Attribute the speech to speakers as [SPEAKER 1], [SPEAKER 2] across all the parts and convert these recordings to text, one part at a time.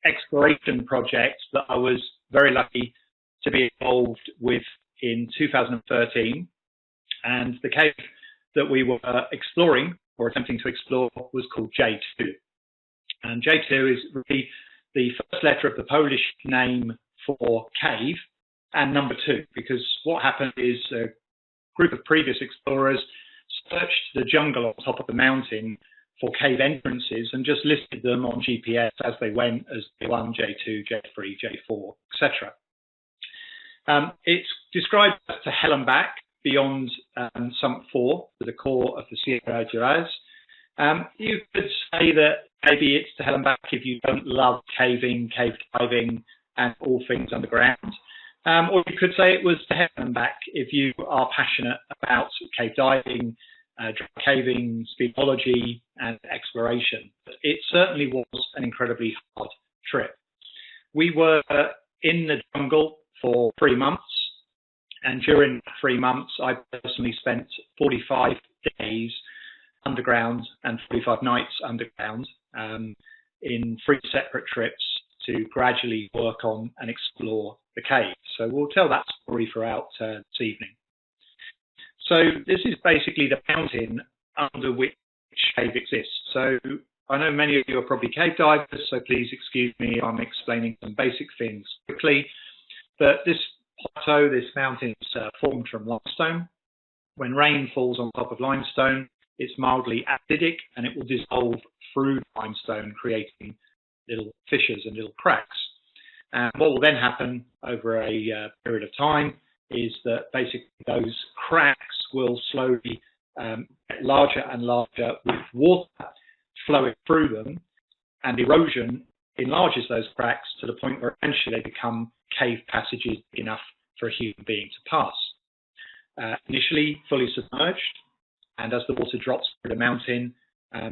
[SPEAKER 1] exploration project that I was very lucky to be involved with in 2013. And the cave that we were exploring or attempting to explore was called J2. And J2 is really the first letter of the Polish name for cave and number 2, because what happened is a group of previous explorers searched the jungle on top of the mountain for cave entrances and just listed them on GPS as they went as J1, J2, J3, J4, etc. It's described as to hell and back beyond Sump 4, to the core of the Sierra Duraz. You could say that maybe it's to hell and back if you don't love caving, cave diving, and all things underground. Or you could say it was to hell and back if you are passionate about cave diving, caving, speleology, and exploration. But it certainly was an incredibly hard trip. We were in the jungle for 3 months, and during 3 months, I personally spent 45 days underground and 45 nights underground in 3 separate trips to gradually work on and explore the cave. So we'll tell that story throughout this evening. So this is basically the mountain under which cave exists. So I know many of you are probably cave divers, so please excuse me if I'm explaining some basic things quickly. But this plateau, this mountain is formed from limestone. When rain falls on top of limestone, it's mildly acidic and it will dissolve through limestone, creating little fissures and little cracks. And what will then happen over a period of time is that basically those cracks will slowly get larger and larger with water flowing through them, and erosion enlarges those cracks to the point where eventually they become cave passages big enough for a human being to pass. Initially fully submerged, and as the water drops through the mountain,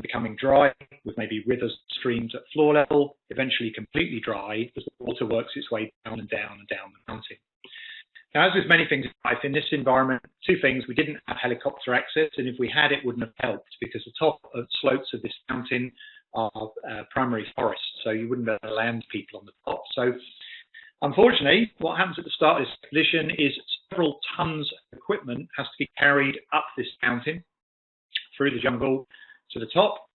[SPEAKER 1] becoming dry with maybe rivers, streams at floor level, eventually completely dry as the water works its way down and down and down the mountain. Now, as with many things in life, in this environment, 2 things: we didn't have helicopter access, and if we had, it wouldn't have helped because the top of slopes of this mountain are primary forests, so you wouldn't be able to land people on the top. So unfortunately, what happens at the start of this expedition is several tons of equipment has to be carried up this mountain through the jungle to the top,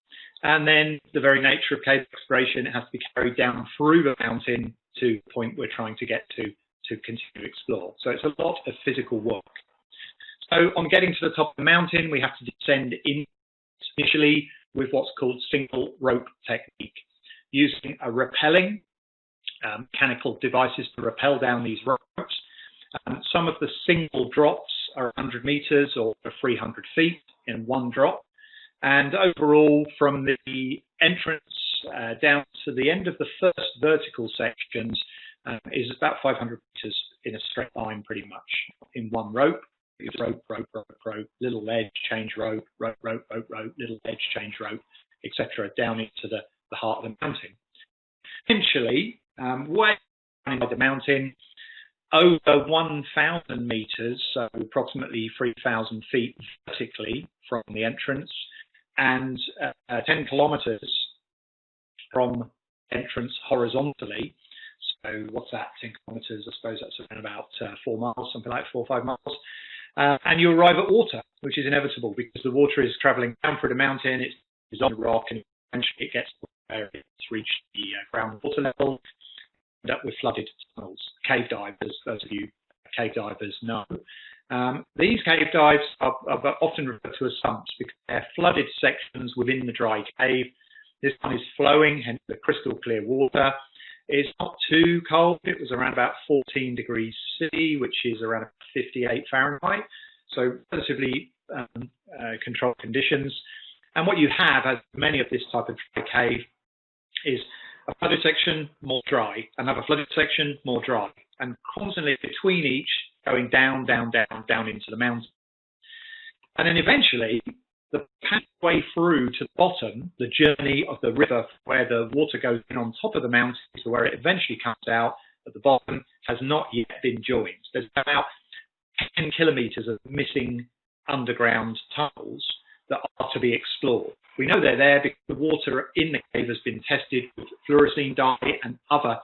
[SPEAKER 1] and then the very nature of cave exploration, it has to be carried down through the mountain to the point we're trying to get to continue to explore. So it's a lot of physical work. So on getting to the top of the mountain, we have to descend in initially with what's called single rope technique, using a rappelling mechanical devices to rappel down these ropes. Some of the single drops are 100 meters or 300 feet in one drop. And overall, from the entrance down to the end of the first vertical sections is about 500 meters in a straight line, pretty much, in one rope. It's rope, rope, rope, rope, little ledge, change rope, rope, rope, rope, rope, little ledge, change rope, etc., down into the heart of the mountain. Eventually, way down into the mountain, over 1,000 meters, so approximately 3,000 feet vertically from the entrance, and 10 kilometers from entrance horizontally. So what's that, 10 kilometers? I suppose that's around about 4 miles, something like 4 or 5 miles. And you arrive at water, which is inevitable because the water is traveling down through the mountain, it's on the rock, and eventually it gets to where it's reached the groundwater level, and up with flooded tunnels. Cave divers, those of you cave divers know. These cave dives are often referred to as sumps because they're flooded sections within the dry cave. This one is flowing, hence the crystal clear water. It's not too cold. It was around about 14 degrees C, which is around 58 Fahrenheit. So relatively controlled conditions. And what you have, as many of this type of dry cave, is a flooded section, more dry, another flooded section, more dry, and constantly between each going down, down, down, down into the mountain. And then eventually, the pathway through to the bottom, the journey of the river where the water goes in on top of the mountain to where it eventually comes out at the bottom, has not yet been joined. There's about 10 kilometers of missing underground tunnels that are to be explored. We know they're there because the water in the cave has been tested with fluorescein dye and other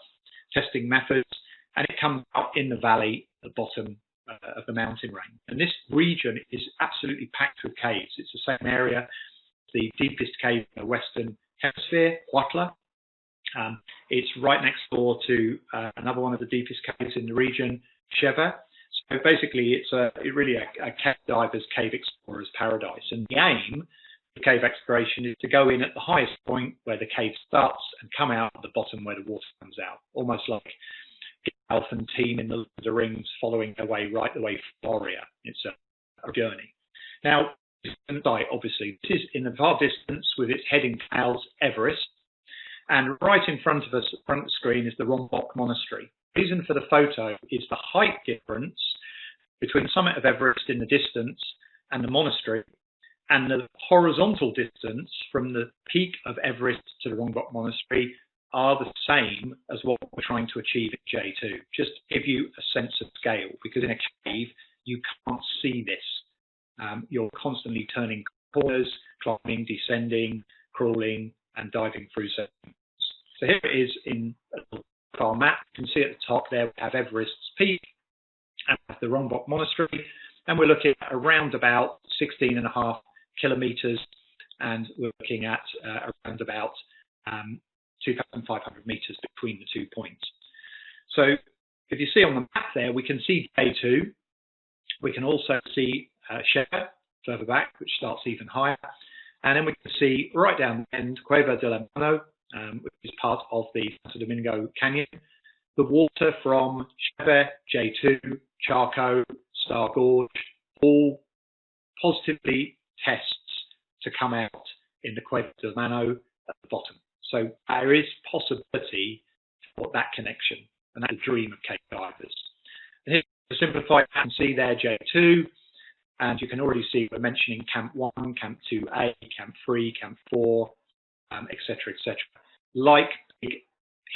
[SPEAKER 1] testing methods, and it comes out in the valley at the bottom of the mountain range. And this region is absolutely packed with caves. It's the same area, the deepest cave in the Western Hemisphere, Huatla. It's right next door to another one of the deepest caves in the region, Cheve. So basically, it's really a cave diver's, cave explorer's paradise. And the aim of cave exploration is to go in at the highest point where the cave starts and come out at the bottom where the water comes out, almost like Gandalf and team in the Lord of the Rings following their way right the way from Moria. It's a journey. Now, obviously, this is in the far distance with its heading tails, Everest. And right in front of us, at the front of the screen, is the Rongbuk Monastery. The reason for the photo is the height difference between the summit of Everest in the distance and the monastery, and the horizontal distance from the peak of Everest to the Rongbuk Monastery are the same as what we're trying to achieve at J2, just to give you a sense of scale, because in a cave, you can't see this. You're constantly turning corners, climbing, descending, crawling, and diving through segments. So here it is in our map. You can see at the top there we have Everest's peak and the Rongbuk Monastery, and we're looking at around about 16.5 kilometers, and we're looking at around about 2,500 meters between the 2 points. So if you see on the map there, we can see J2. We can also see Cheve further back, which starts even higher. And then we can see right down the end, Cueva de la Mano, which is part of the Santo Domingo Canyon. The water from Cheve, J2, Charco, Star Gorge, all positively tests to come out in the Cueva de la Mano at the bottom. So there is possibility for that connection, and that's the dream of cave divers. And here to simplify, you can see there J2, and you can already see we're mentioning Camp 1, Camp 2A, Camp 3, Camp 4, etc., etc. Like big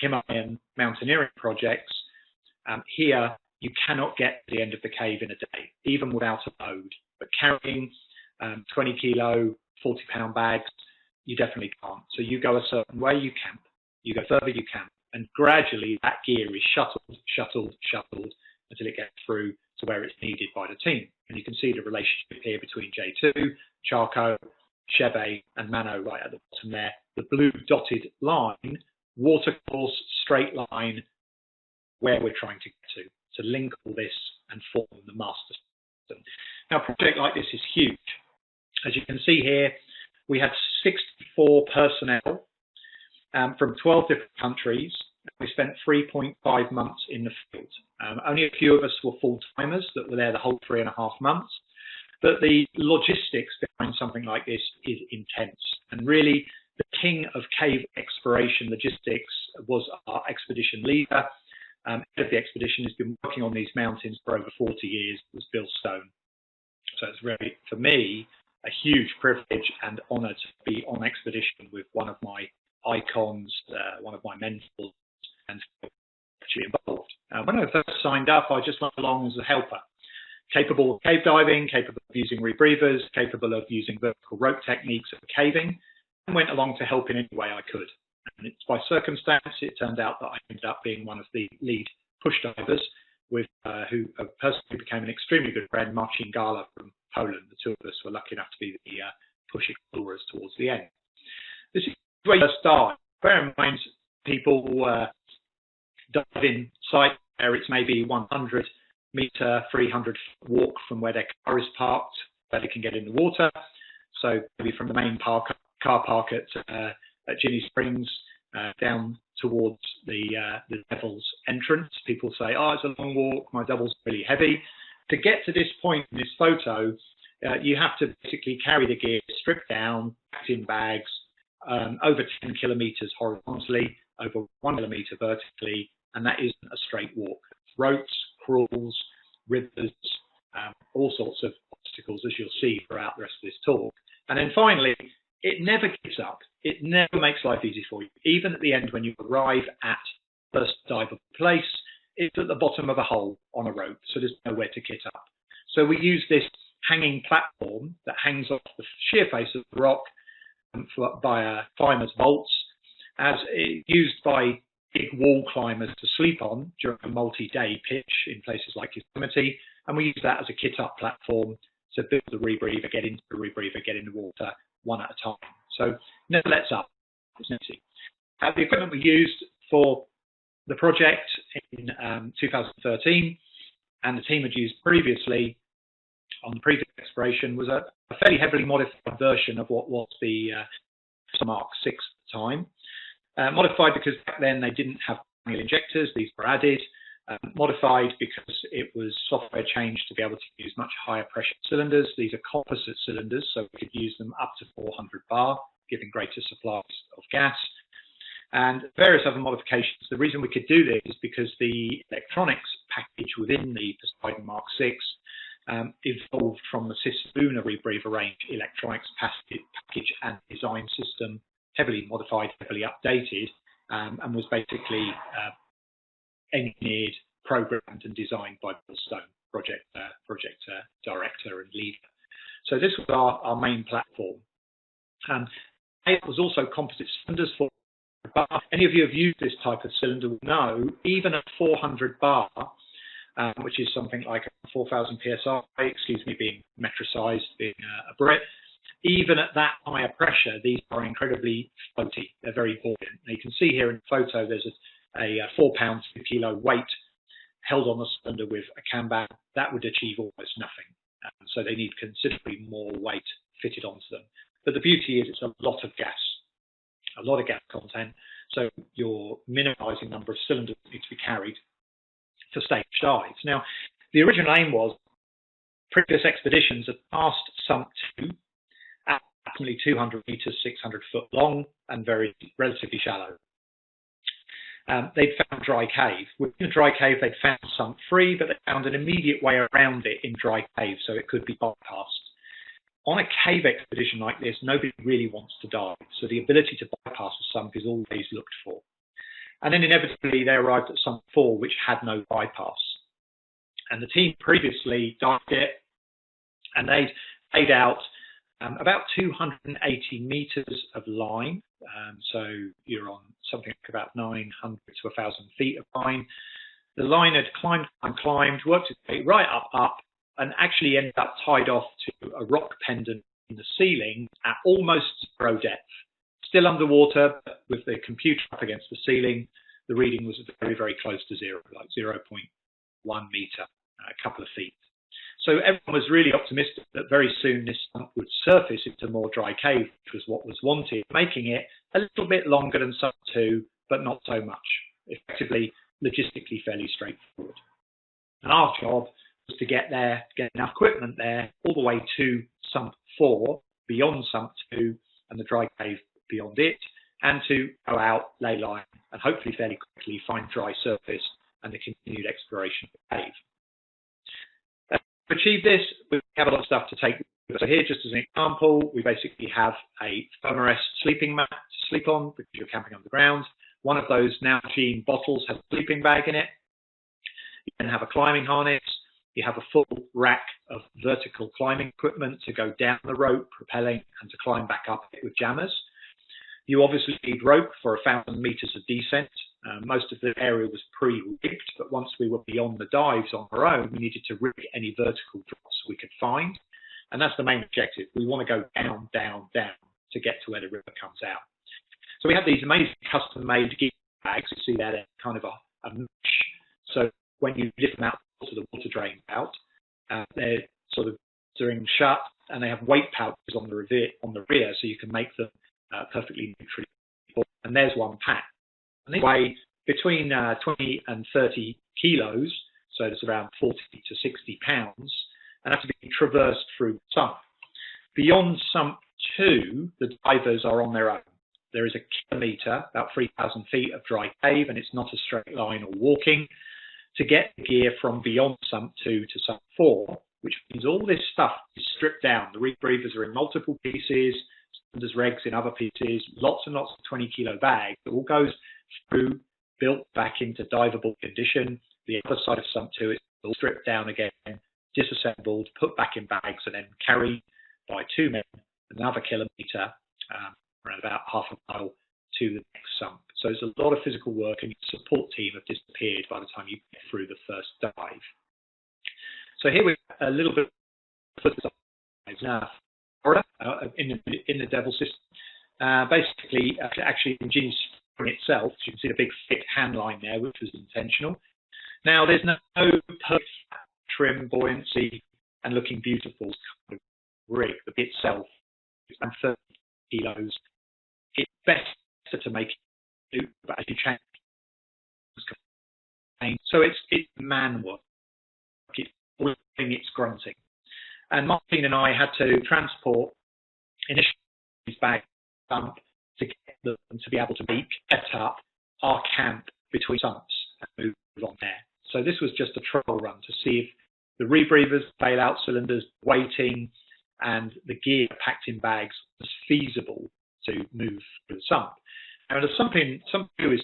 [SPEAKER 1] Himalayan mountaineering projects, here you cannot get to the end of the cave in a day, even without a load. But carrying 20 kilo, 40-pound bags, you definitely can't. So you go a certain way, you camp. You go further, you camp. And gradually that gear is shuttled until it gets through to where it's needed by the team. And you can see the relationship here between J2, Charco, Cheve, and Mano right at the bottom there. The blue dotted line, watercourse, straight line, where we're trying to get to link all this and form the master system. Now, a project like this is huge. As you can see here, we had 64 personnel from 12 different countries. We spent 3.5 months in the field. Only a few of us were full-timers that were there the whole 3.5 months. But the logistics behind something like this is intense. And really, the king of cave exploration logistics was our expedition leader. Head of the expedition has been working on these mountains for over 40 years. It was Bill Stone. So it's really, for me, a huge privilege and honour to be on expedition with one of my icons, one of my mentors, and actually involved. When I first signed up, I just went along as a helper, capable of cave diving, capable of using rebreathers, capable of using vertical rope techniques of caving, and went along to help in any way I could. And it's by circumstance, it turned out that I ended up being one of the lead push divers with a person who became an extremely good friend, Marcin Gala from Poland. The two of us were lucky enough to be the push explorers towards the end. This is where you start. Bear in mind, people dive in site where it's maybe 100 meter, 300 walk from where their car is parked, where they can get in the water. So maybe from the main car park at Ginny Springs down towards the Devil's entrance. People say, oh, it's a long walk, my double's really heavy. To get to this point in this photo, you have to basically carry the gear stripped down, packed in bags, over 10 kilometers horizontally, over 1 kilometer vertically, and that isn't a straight walk. Ropes, crawls, rivers, all sorts of obstacles, as you'll see throughout the rest of this talk. And then finally, it never gives up. It never makes life easy for you. Even at the end, when you arrive at first diveable place, it's at the bottom of a hole on a rope, so there's nowhere to kit up. So we use this hanging platform that hangs off the sheer face of the rock by a climber's bolts, as used by big wall climbers to sleep on during a multi-day pitch in places like Yosemite, and we use that as a kit-up platform to build the rebreather, get into the rebreather, get in the water one at a time. So never lets up. It's easy. The equipment we used for the project in 2013, and the team had used previously on the previous exploration, was a fairly heavily modified version of what was the Mark 6 at the time. Modified because back then they didn't have manual injectors, these were added. Modified because it was software changed to be able to use much higher pressure cylinders. These are composite cylinders, so we could use them up to 400 bar, giving greater supplies of gas. And various other modifications. The reason we could do this is because the electronics package within the Poseidon Mark 6 evolved from the Luna rebreather range electronics package and design system, heavily modified, heavily updated, and was basically engineered, programmed, and designed by Bill Stone, project director and leader. So this was our main platform. It was also composite cylinders for bar. Any of you who have used this type of cylinder will know, even at 400 bar, which is something like 4,000 psi, excuse me, being metricized, being a Brit, even at that higher pressure, these are incredibly floaty. They're very buoyant. Now you can see here in the photo, there's a 4 pounds per kilo weight held on the cylinder with a cam bag. That would achieve almost nothing. So they need considerably more weight fitted onto them. But the beauty is it's a lot of gas content. So you're minimizing the number of cylinders that need to be carried for stage dives. Now, the original aim was previous expeditions had passed sump 2 at approximately 200 meters, 600 foot long, and relatively shallow. They'd found dry cave. Within the dry cave, they'd found sump 3, but they found an immediate way around it in dry cave, so it could be bypassed. On a cave expedition like this, nobody really wants to dive, so the ability to bypass a sump is always looked for. And then inevitably, they arrived at sump 4, which had no bypass. And the team previously dived it, and they'd laid out about 280 meters of line. So you're on something like about 900 to 1,000 feet of line. The line had climbed, worked its way right up, and actually ended up tied off to a rock pendant in the ceiling at almost zero depth. Still underwater, but with the computer up against the ceiling, the reading was very, very close to zero, like 0.1 meter, a couple of feet. So everyone was really optimistic that very soon this sump would surface into more dry cave, which was what was wanted, making it a little bit longer than sump 2, but not so much. Effectively, logistically fairly straightforward. And our job was to get there, get enough equipment there, all the way to sump 4, beyond sump 2, and the dry cave beyond it, and to go out, lay line, and hopefully fairly quickly find dry surface and the continued exploration of the cave. To achieve this, we have a lot of stuff to take. So here, just as an example, we basically have a Thermarest sleeping mat to sleep on because you're camping underground. One of those Nalgene bottles has a sleeping bag in it. You then have a climbing harness. You have a full rack of vertical climbing equipment to go down the rope, propelling, and to climb back up it with jammers. You obviously need rope for 1,000 meters of descent. Most of the area was pre-rigged, but once we were beyond the dives on our own, we needed to rig any vertical drops we could find. And that's the main objective. We want to go down, down, down to get to where the river comes out. So we have these amazing custom-made gear bags. You see that in kind of a mesh. So when you lift them out to the water drains out, they're sort of ring shut, and they have weight pouches on the rear, so you can make them perfectly neutrally. And there's one pack. And they weigh between 20 and 30 kilos, so it's around 40 to 60 pounds, and have to be traversed through sump. Beyond sump 2, the divers are on their own. There is a kilometre, about 3,000 feet of dry cave, and it's not a straight line or walking. To get the gear from beyond sump 2 to sump 4, which means all this stuff is stripped down. The rebreathers are in multiple pieces, there's regs in other pieces, lots and lots of 20-kilo bags. It all goes through, built back into diveable condition. The other side of sump 2 is all stripped down again, disassembled, put back in bags, and then carried by 2 men another kilometre, around about half a mile, to the next sump. So it's a lot of physical work, and your support team have disappeared by the time you get through the first dive. So here we have a little bit of now, Florida, in the Devil system. Basically, actually, Ingenious Spring itself, you can see the big thick hand line there, which was intentional. Now, there's no perfect trim, buoyancy, and looking beautiful kind of rig. The bit itself is 30 kilos. It's better to make it do, but as you change, so it's man work. It's grunting. And Martin and I had to transport initially these bags to get them to be able to set up our camp between sumps and move on there. So this was just a trial run to see if the rebreathers, bailout cylinders, weighting, and the gear packed in bags was feasible to move through the sump. Now, the sump is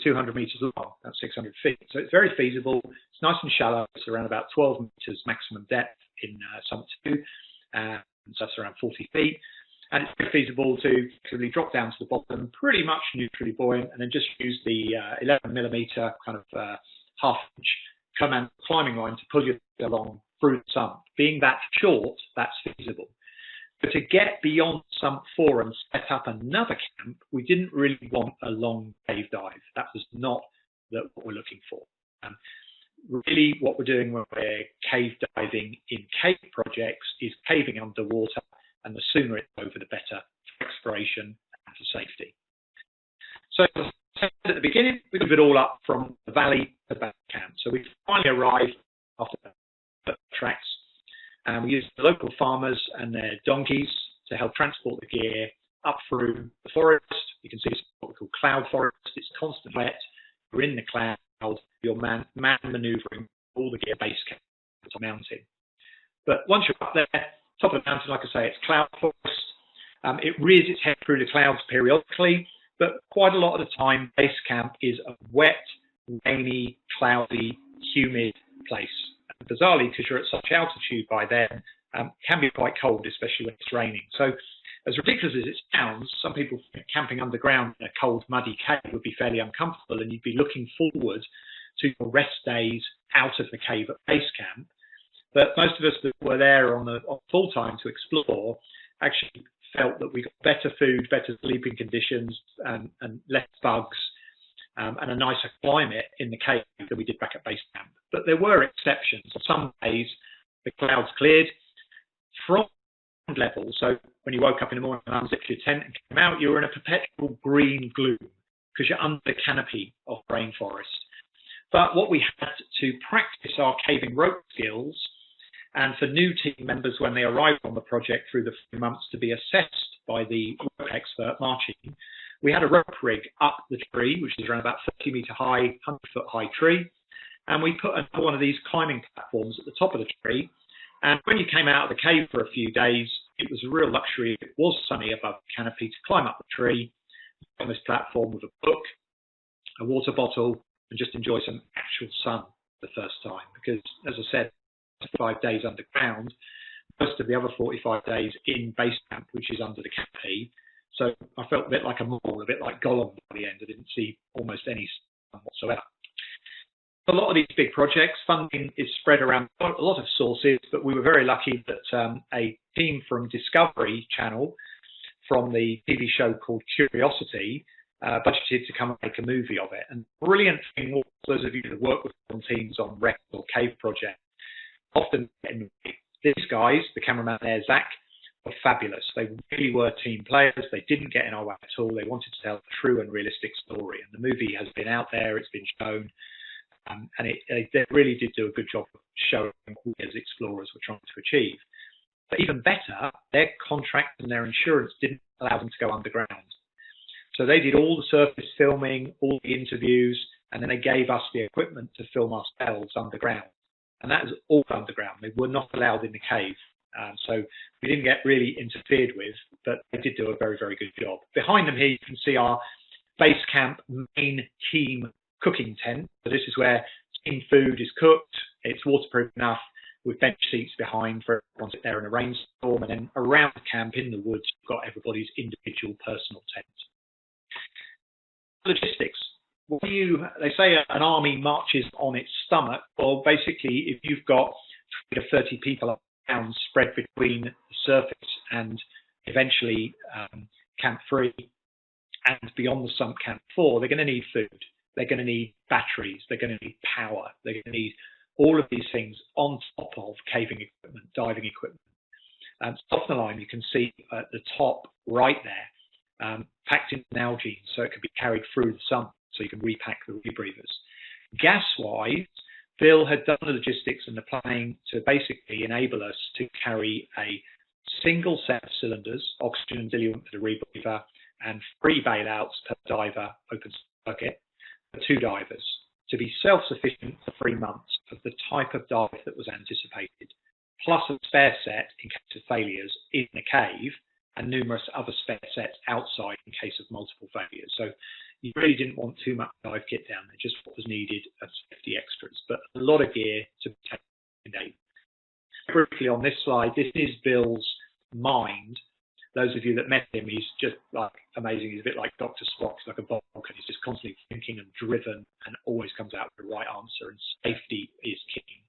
[SPEAKER 1] 200 meters long, that's 600 feet. So it's very feasible. It's nice and shallow. It's around about 12 meters maximum depth in sump 2, and so that's around 40 feet. And it's very feasible to actually drop down to the bottom, pretty much neutrally buoyant, and then just use the 11 millimeter kind of half-inch climbing line to pull you along through the sump. Being that short, that's feasible. But to get beyond sump 4 and set up another camp, we didn't really want a long cave dive. That was not what we're looking for. Really, what we're doing when we're cave diving in cave projects is caving underwater, and the sooner it's over, the better for exploration and for safety. So as I said at the beginning, we moved it all up from the valley to back camp. So we finally arrived after the tracks, and we used the local farmers and their donkeys to help transport the gear up through the forest. You can see it's what we call cloud forest. It's constant wet. You're in the cloud. You're man manoeuvring all the gear base camp to the mountain. But once you're up there, top of the mountain, like I say, it's cloud forest. It rears its head through the clouds periodically, but quite a lot of the time, base camp is a wet, rainy, cloudy, humid place. And bizarrely, because you're at such altitude by then, can be quite cold, especially when it's raining. So as ridiculous as it sounds, some people think camping underground in a cold, muddy cave would be fairly uncomfortable, and you'd be looking forward to your rest days out of the cave at base camp. But most of us that were there on full time to explore actually felt that we got better food, better sleeping conditions, and less bugs, and a nicer climate in the cave than we did back at base camp. But there were exceptions. Some days the clouds cleared from level. So when you woke up in the morning and unzipped your tent and came out, you were in a perpetual green gloom because you're under the canopy of rainforest. But what we had to practice our caving rope skills, and for new team members when they arrived on the project through the 3 months to be assessed by the rope expert, Martin, we had a rope rig up the tree, which is around about 30 meter high, 100-foot high tree. And we put another one of these climbing platforms at the top of the tree. And when you came out of the cave for a few days, it was a real luxury. It was sunny above the canopy to climb up the tree on this platform with a book, a water bottle, and just enjoy some actual sun the first time. Because, as I said, 5 days underground, most of the other 45 days in base camp, which is under the canopy. So I felt a bit like a mole, a bit like Gollum by the end. I didn't see almost any sun whatsoever. A lot of these big projects, funding is spread around a lot of sources, but we were very lucky that a team from Discovery Channel, from the TV show called Curiosity, budgeted to come and make a movie of it. And the brilliant thing was, those of you that work with teams on wreck or cave projects, often these guys, the cameraman there, Zach, were fabulous. They really were team players. They didn't get in our way at all. They wanted to tell a true and realistic story. And the movie has been out there. It's been shown. And they really did do a good job of showing what we as explorers were trying to achieve. But even better, their contract and their insurance didn't allow them to go underground. So they did all the surface filming, all the interviews, and then they gave us the equipment to film ourselves underground. And that was all underground. They were not allowed in the cave. So we didn't get really interfered with, but they did do a very, very good job. Behind them here, you can see our base camp main team cooking tent. So this is where team food is cooked. It's waterproof enough with bench seats behind for everyone to sit there in a rainstorm, and then around the camp in the woods, you've got everybody's individual personal tent. Logistics. They say an army marches on its stomach. Well, basically, if you've got 20 to 30 people around spread between the surface and eventually Camp 3 and beyond the sump Camp 4, they're going to need food. They're going to need batteries. They're going to need power. They're going to need all of these things on top of caving equipment, diving equipment. Off the line, you can see at the top right there, packed in Nalgene, so it can be carried through the sump, so you can repack the rebreathers. Gas-wise, Bill had done the logistics and the planning to basically enable us to carry a single set of cylinders, oxygen and diluent for the rebreather, and 3 bailouts per diver, open circuit, for 2 divers, to be self-sufficient for 3 months of the type of dive that was anticipated, plus a spare set in case of failures in the cave, and numerous other spare sets outside in case of multiple failures. So you really didn't want too much dive kit down there, just what was needed as safety extras, but a lot of gear to be taken. Briefly on this slide, this is Bill's mind. Those of you that met him, he's just like amazing. He's a bit like Dr. Spock. He's like a Vulcan. He's just constantly thinking and driven and always comes out with the right answer, and safety is king.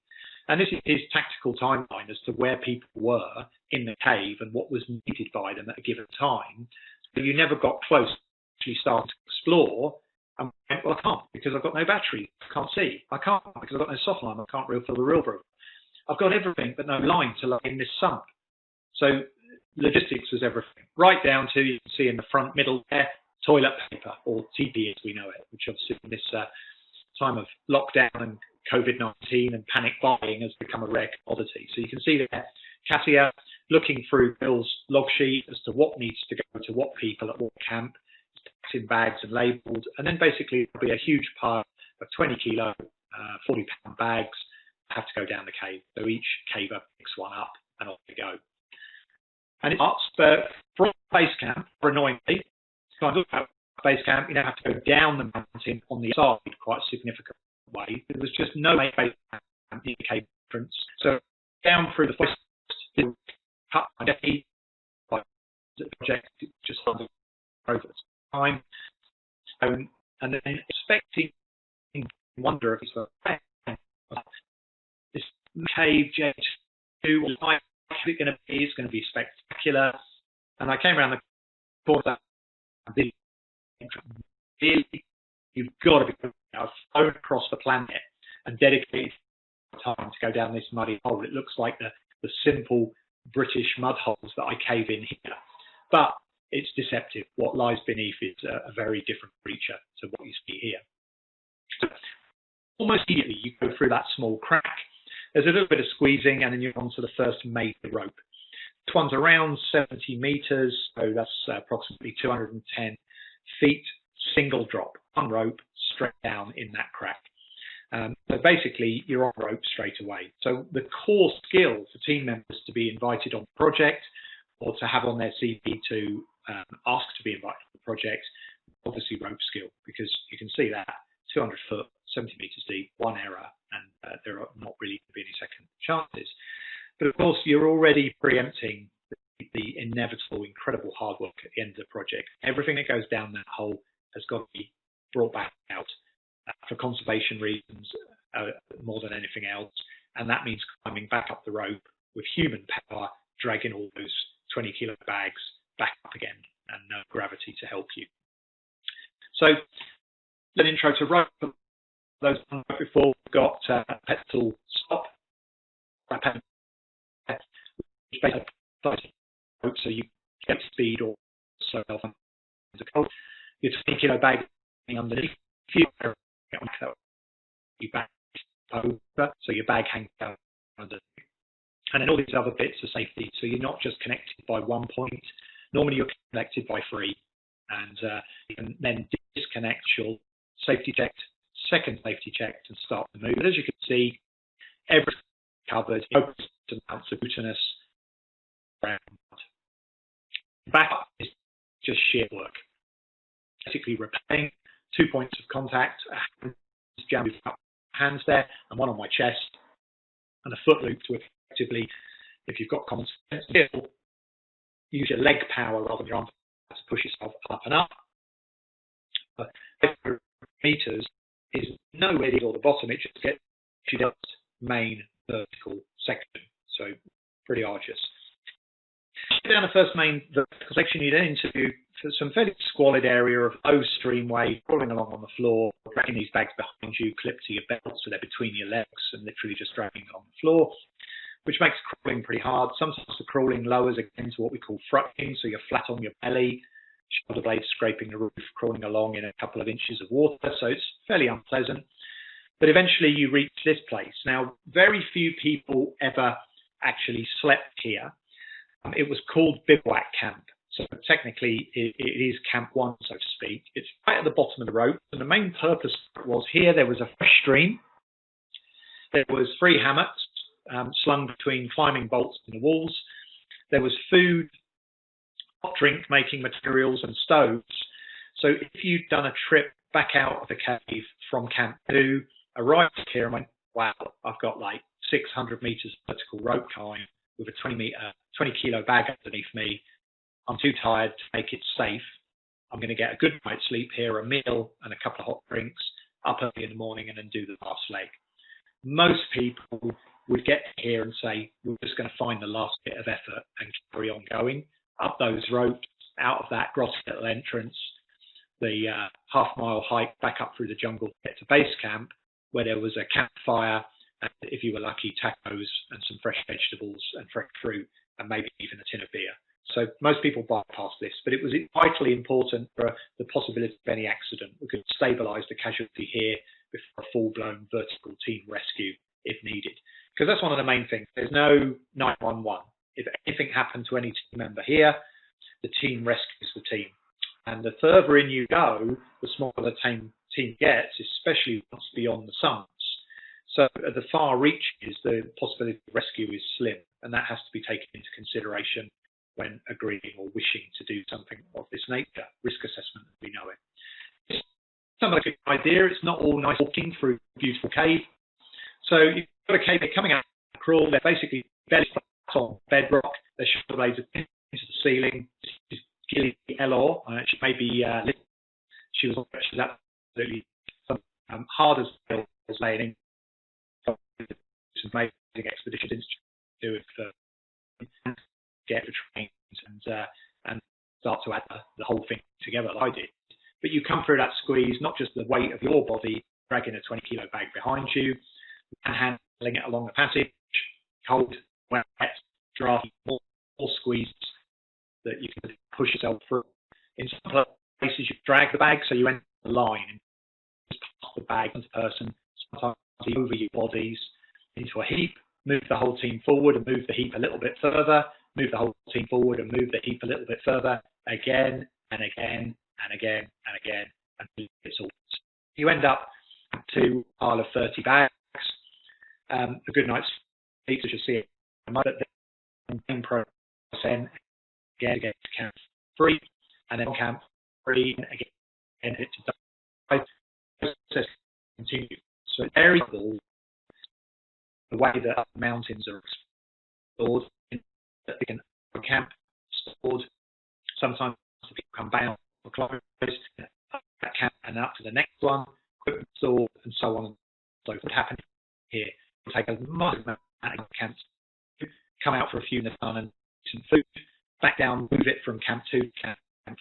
[SPEAKER 1] And this is his tactical timeline as to where people were in the cave and what was needed by them at a given time. So you never got close to actually starting to explore and went, well, I can't because I've got no battery. I can't see. I can't because I've got no soft line. I can't refill the real brew. I've got everything but no line to lay in this sump. So logistics was everything, right down to, you can see in the front middle there, toilet paper, or TP as we know it, which obviously in this time of lockdown and COVID-19 and panic buying has become a rare commodity. So you can see there, Katia looking through Bill's log sheet as to what needs to go to what people at what camp, packed in bags and labelled, and then basically there'll be a huge pile of 20 kilo, 40-pound bags that have to go down the cave. So each caver picks one up and off they go. And it starts from base camp, or annoyingly, kind of base camp, you now have to go down the mountain on the side quite a significant way. There was just no base camp in the cave entrance. So down through the forest, cut my day, by the project, just over time. And then expecting, wonder if it's this cave jet 2 it's going to be, it's going to be spectacular. And I came around the corner, you've got to be flown across the planet and dedicated time to go down this muddy hole. It looks like the simple British mud holes that I cave in here, but it's deceptive. What lies beneath is a very different creature to what you see here. So almost immediately you go through that small crack. There's a little bit of squeezing, and then you're onto the first major rope. This one's around 70 meters, so that's approximately 210 feet, single drop, one rope straight down in that crack. So basically, you're on rope straight away. So the core skill for team members to be invited on the project or to have on their CV to ask to be invited on the project, obviously rope skill, because you can see that 200 foot, 70 meters deep, one error, and there are not really going to be any second chances. But of course, you're already preempting the inevitable, incredible hard work at the end of the project. Everything that goes down that hole has got to be brought back out for conservation reasons more than anything else. And that means climbing back up the rope with human power, dragging all those 20 kilo bags back up again, and no gravity to help you. So, an intro to rope. Those before, we've got pedal stop, so you get speed or so your 20 kilo bag underneath you back over, so your bag hangs down underneath. And then all these other bits of safety, so you're not just connected by one point. Normally you're connected by 3, and you can then disconnect your safety checked, second safety checked, and start to move. But as you can see, everything's covered, amounts of glutinous ground. Back up is just sheer work. Basically repairing 2 points of contact, jammed up hands there, and one on my chest. and a foot loop to effectively, if you've got common sense, still use your leg power rather than your arm to push yourself up and up. But 500 meters is nowhere near the bottom. It just gets you down the main vertical section. So pretty arduous. Down the first main vertical section, you then into some fairly squalid area of low streamway, crawling along on the floor, dragging these bags behind you, clipped to your belt, so they're between your legs and literally just dragging on the floor, which makes crawling pretty hard. Sometimes the crawling lowers again to what we call frutting, so you're flat on your belly, shoulder blades scraping the roof, crawling along in a couple of inches of water, so it's fairly unpleasant. But eventually you reach this place. Now, very few people ever actually slept here. It was called Bivouac Camp. So technically it is Camp 1, so to speak. It's right at the bottom of the rope. And the main purpose was here there was a fresh stream. There was 3 hammocks slung between climbing bolts in the walls. There was food, hot drink making materials and stoves. So if you'd done a trip back out of the cave from Camp 2, arrived here and went, wow, I've got like 600 meters vertical rope climb with a 20 kilo bag underneath me. I'm too tired to make it safe. I'm going to get a good night's sleep here, a meal and a couple of hot drinks, up early in the morning and then do the last leg. Most people would get here and say, we're just going to find the last bit of effort and carry on going up those ropes, out of that grotty little entrance, the half-mile hike back up through the jungle to get to base camp, where there was a campfire, and if you were lucky, tacos and some fresh vegetables and fresh fruit, and maybe even a tin of beer. So most people bypass this, but it was vitally important for the possibility of any accident. We could stabilise the casualty here before a full-blown vertical team rescue if needed. Because that's one of the main things. There's no 911. If anything happened to any team member here, the team rescues the team. And the further in you go, the smaller the team gets, especially once beyond the summits. So at the far reaches, the possibility of rescue is slim, and that has to be taken into consideration when agreeing or wishing to do something of this nature. Risk assessment, as we know it. It's somewhat a good idea. It's not all nice walking through a beautiful cave. So you've got a cave, they're coming out of the crawl, they're basically belly flat on bedrock, their shoulder blades are into the ceiling. This is Gilly Elor, she may be, she was absolutely hard as well as laying in. Some amazing expeditions to do with get the trains and start to add the whole thing together like I did. But you come through that squeeze, not just the weight of your body dragging a 20 kilo bag behind you, and handling it along the passage, cold, wet, drafty, more squeezed that you can push yourself through. In some places you drag the bag, so you enter the line and just pass the bag into the person, sometimes over your bodies into a heap, move the whole team forward and move the heap a little bit further, move the whole team forward and move the heap a little bit further, again and again and again and again, and it's all. You end up to a pile of 30 bags, a good night's sleep, as you'll see it, but then process again to camp 3, and then camp 3 and again hit to die. Process continues. So it's very cool the way that mountains are explored. That they can camp, stored. Sometimes the people come down or close that camp and up to the next one, equipment stored, and so on and so forth. What happened here? We'll take a massive amount of camps, come out for a few in the sun and some food, back down, move it from camp 2 to camp 3,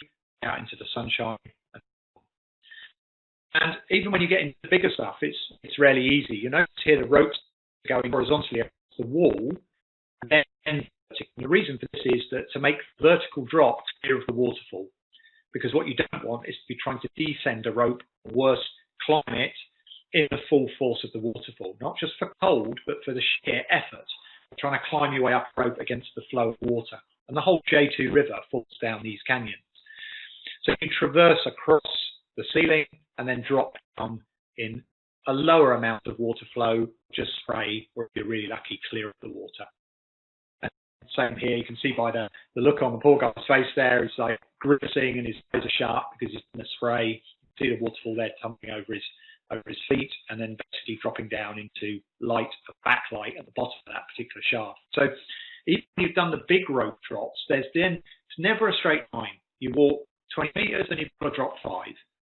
[SPEAKER 1] out into the sunshine. And even when you get into the bigger stuff, it's really easy. You notice here the ropes going horizontally across the wall, and then the reason for this is that to make vertical drop clear of the waterfall, because what you don't want is to be trying to descend a rope, or worse, climb it in the full force of the waterfall, not just for cold, but for the sheer effort of trying to climb your way up a rope against the flow of water. And the whole J2 River falls down these canyons. So you traverse across the ceiling and then drop down in a lower amount of water flow, just spray, or if you're really lucky, clear of the water. And same here, you can see by the look on the poor guy's face there, he's like grimacing and his eyes are sharp because he's in the spray. You can see the waterfall there tumbling over his over his feet, and then basically dropping down into light, backlight at the bottom of that particular shaft. So even if you've done the big rope drops, it's never a straight line. You walk 20 meters and you've got to drop 5.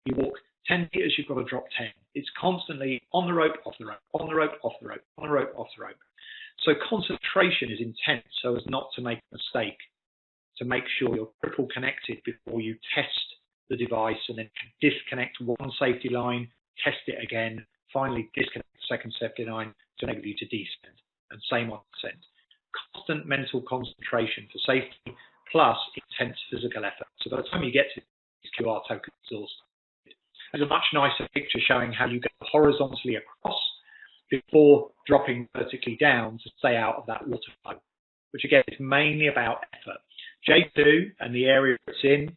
[SPEAKER 1] You walk 10 meters, you've got to drop 10. It's constantly on the rope, off the rope, on the rope, off the rope, on the rope, off the rope. So concentration is intense so as not to make a mistake, to make sure you're triple connected before you test the device and then disconnect one safety line, test it again, finally disconnect the second safety line to enable you to descend, and same on descent. Constant mental concentration for safety plus intense physical effort. So by the time you get to these QR tokens exhausted, there's a much nicer picture showing how you go horizontally across before dropping vertically down to stay out of that water flow, which again is mainly about effort. J2 and the area it's in,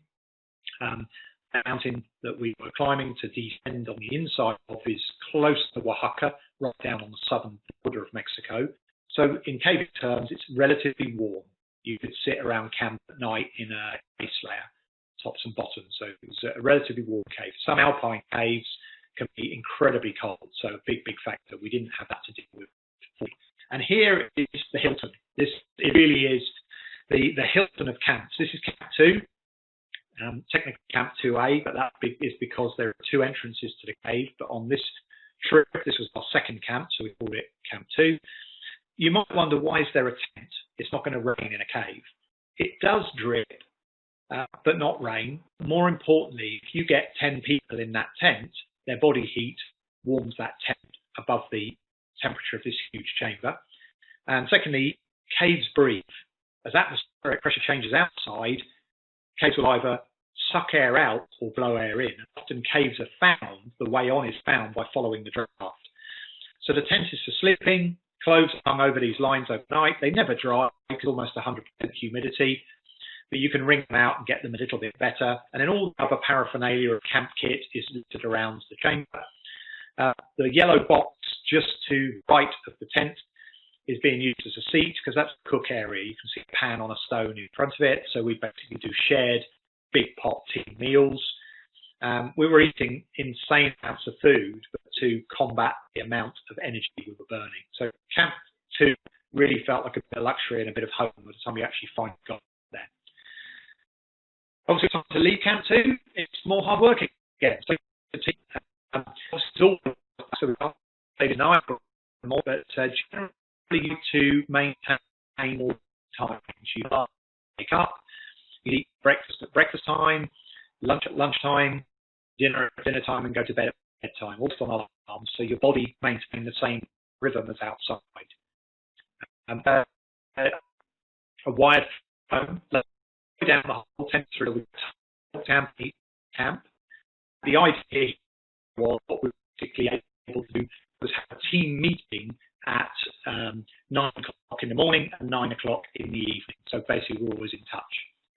[SPEAKER 1] the mountain that we were climbing to descend on the inside of is close to Oaxaca, right down on the southern border of Mexico. So in cave terms, it's relatively warm. You could sit around camp at night in a base layer, tops and bottoms. So it's a relatively warm cave. Some alpine caves can be incredibly cold, so a big factor. We didn't have that to deal with. And here is the Hilton. It really is the Hilton of camps. This is Camp 2, technically Camp 2A, but that is because there are 2 entrances to the cave. But on this trip, this was our second camp, so we called it Camp 2. You might wonder, why is there a tent? It's not going to rain in a cave. It does drip, but not rain. More importantly, if you get 10 people in that tent, their body heat warms that tent above the temperature of this huge chamber. And secondly, caves breathe. As atmospheric pressure changes outside, caves will either suck air out or blow air in. Often caves are found, the way on is found by following the draft. So the tent is for sleeping, clothes hung over these lines overnight. They never dry because almost 100% humidity, but you can wring them out and get them a little bit better. And then all the other paraphernalia of camp kit is littered around the chamber. The yellow box just to the right of the tent is being used as a seat because that's the cook area. You can see a pan on a stone in front of it. So we basically do shared big pot tea meals. We were eating insane amounts of food, but to combat the amount of energy we were burning. So Camp 2 really felt like a bit of luxury and a bit of home by the time you actually finally got there. Obviously, time to leave Camp 2, it's more hard working again. So it's all so we've got more, but generally to maintain more time. You wake up, you eat breakfast at breakfast time, lunch at lunchtime, dinner at dinner time, and go to bed at bedtime, all on alarms, so your body maintains the same rhythm as outside. A wired phone, let's go down the whole tent through the camp. The idea was what we were particularly able to do was have a team meeting at 9 o'clock in the morning and 9 o'clock in the evening. So basically we're always in touch.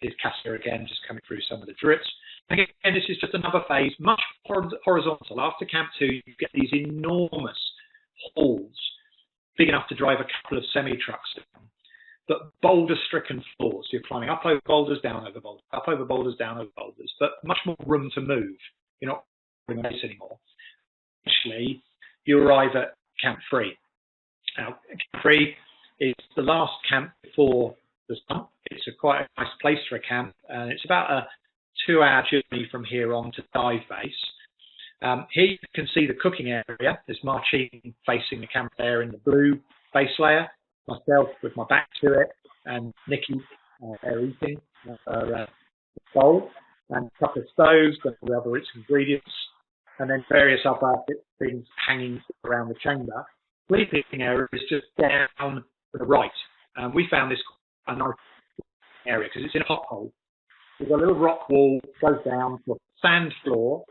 [SPEAKER 1] Here's Cassia again, just coming through some of the drips. Again, this is just another phase, much horizontal. After Camp 2, you get these enormous halls, big enough to drive a couple of semi-trucks down, but boulder-stricken floors. So you're climbing up over boulders, down over boulders, up over boulders, down over boulders, but much more room to move. You're not doing this anymore. Actually, you arrive at Camp 3. Now, Camp 3 is the last camp before the sun. It's quite a nice place for a camp, and it's about a 2-hour journey from here on to dive base. Here you can see the cooking area. There's Marcin facing the camp there in the blue base layer, myself with my back to it, and Nikki there eating her bowl, and a couple of stoves and the other rich ingredients, and then various other things hanging around the chamber. Sleeping area is just down to the right. We found this a nice area because it's in a pothole. There's a little rock wall, goes down to a sand floor,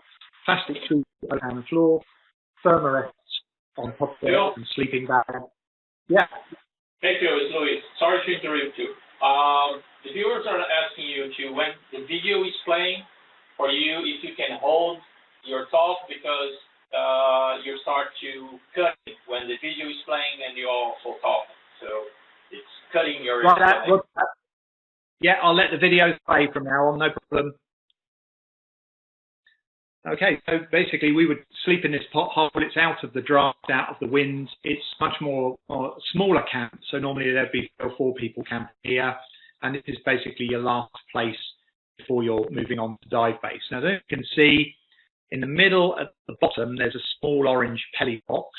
[SPEAKER 1] plastic tubes around the floor, thermarests on top of it, and sleeping bag. Yeah.
[SPEAKER 2] Thank you, it's Luis. Sorry to interrupt you. The viewers are asking you to, when the video is playing, for you, if you can hold your talk because you start to cut it when the video is playing and you also talk. So it's cutting your...
[SPEAKER 1] Yeah, I'll let the video play from now on, no problem. Okay, so basically we would sleep in this pothole. It's out of the draft, out of the wind. It's much more smaller camp. So normally there'd be 3 or 4 people camping here. And this is basically your last place before you're moving on to dive base. Now, as you can see in the middle at the bottom, there's a small orange pelly box.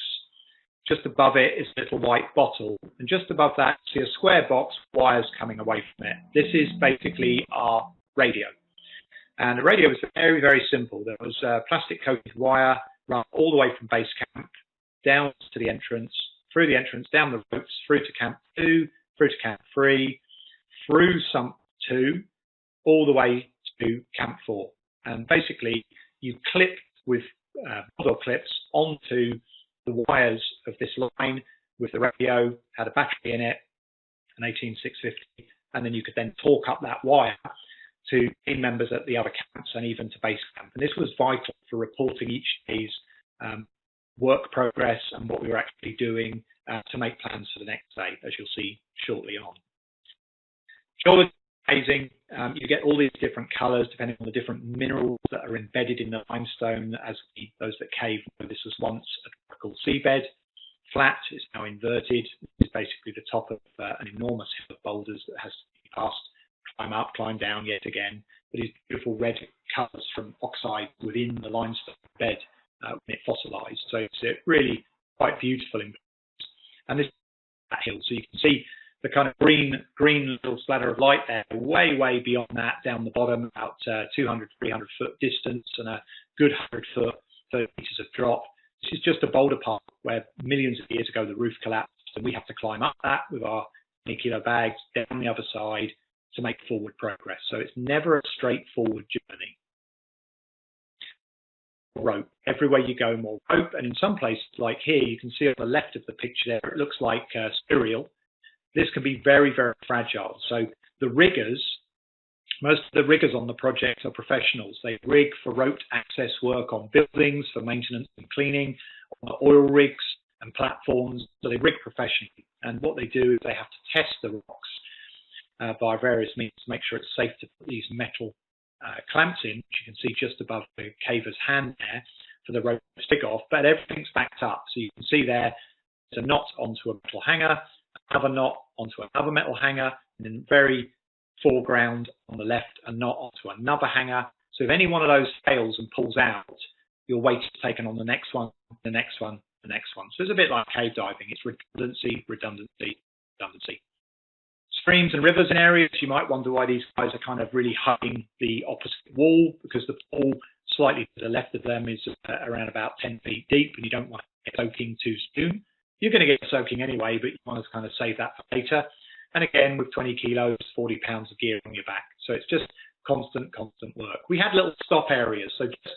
[SPEAKER 1] Just above it is a little white bottle. And just above that, you see a square box, wires coming away from it. This is basically our radio. And the radio was very, very simple. There was a plastic coated wire run all the way from base camp down to the entrance, through the entrance, down the ropes, through to camp 2, through to camp 3, through sump 2, all the way to camp 4. And basically, you clip with model clips onto the wires of this line with the radio, had a battery in it, an 18650, and then you could then torque up that wire to team members at the other camps and even to base camp. And this was vital for reporting each day's work progress and what we were actually doing to make plans for the next day, as you'll see shortly on. Geology is amazing. You get all these different colors depending on the different minerals that are embedded in the limestone. As those that cave know, this was once a tropical seabed. Flat is now inverted. It's basically the top of an enormous hill of boulders that has to be passed, climb up, climb down yet again. But these beautiful red colors from oxide within the limestone bed when it fossilized. So it's really quite beautiful. And this is that hill. So you can see the kind of green little splatter of light there, way, way beyond that, down the bottom, about 200, 300 foot distance and a good 100 foot, 30 meters of drop. This is just a boulder park where millions of years ago the roof collapsed, and we have to climb up that with our 20 kilo bags down the other side to make forward progress. So it's never a straightforward journey. Rope. Everywhere you go, more rope. And in some places, like here, you can see on the left of the picture there, it looks like spirale. This can be very, very fragile. So the riggers, most of the riggers on the project are professionals. They rig for roped access work on buildings, for maintenance and cleaning, on oil rigs and platforms. So they rig professionally. And what they do is they have to test the rocks by various means to make sure it's safe to put these metal clamps in, which you can see just above the caver's hand there, for the rope to stick off. But everything's backed up. So you can see there's a knot onto a metal hanger, another knot onto another metal hanger, and in the very foreground on the left, a knot onto another hanger. So if any one of those fails and pulls out, your weight is taken on the next one, the next one, the next one. So it's a bit like cave diving. It's redundancy, redundancy, redundancy. Streams and rivers in areas, you might wonder why these guys are kind of really hugging the opposite wall, because the pool slightly to the left of them is around about 10 feet deep, and you don't want to get soaking too soon. You're going to get soaking anyway, but you want to kind of save that for later. And again, with 20 kilos, 40 pounds of gear on your back. So it's just constant work. We had little stop areas. So just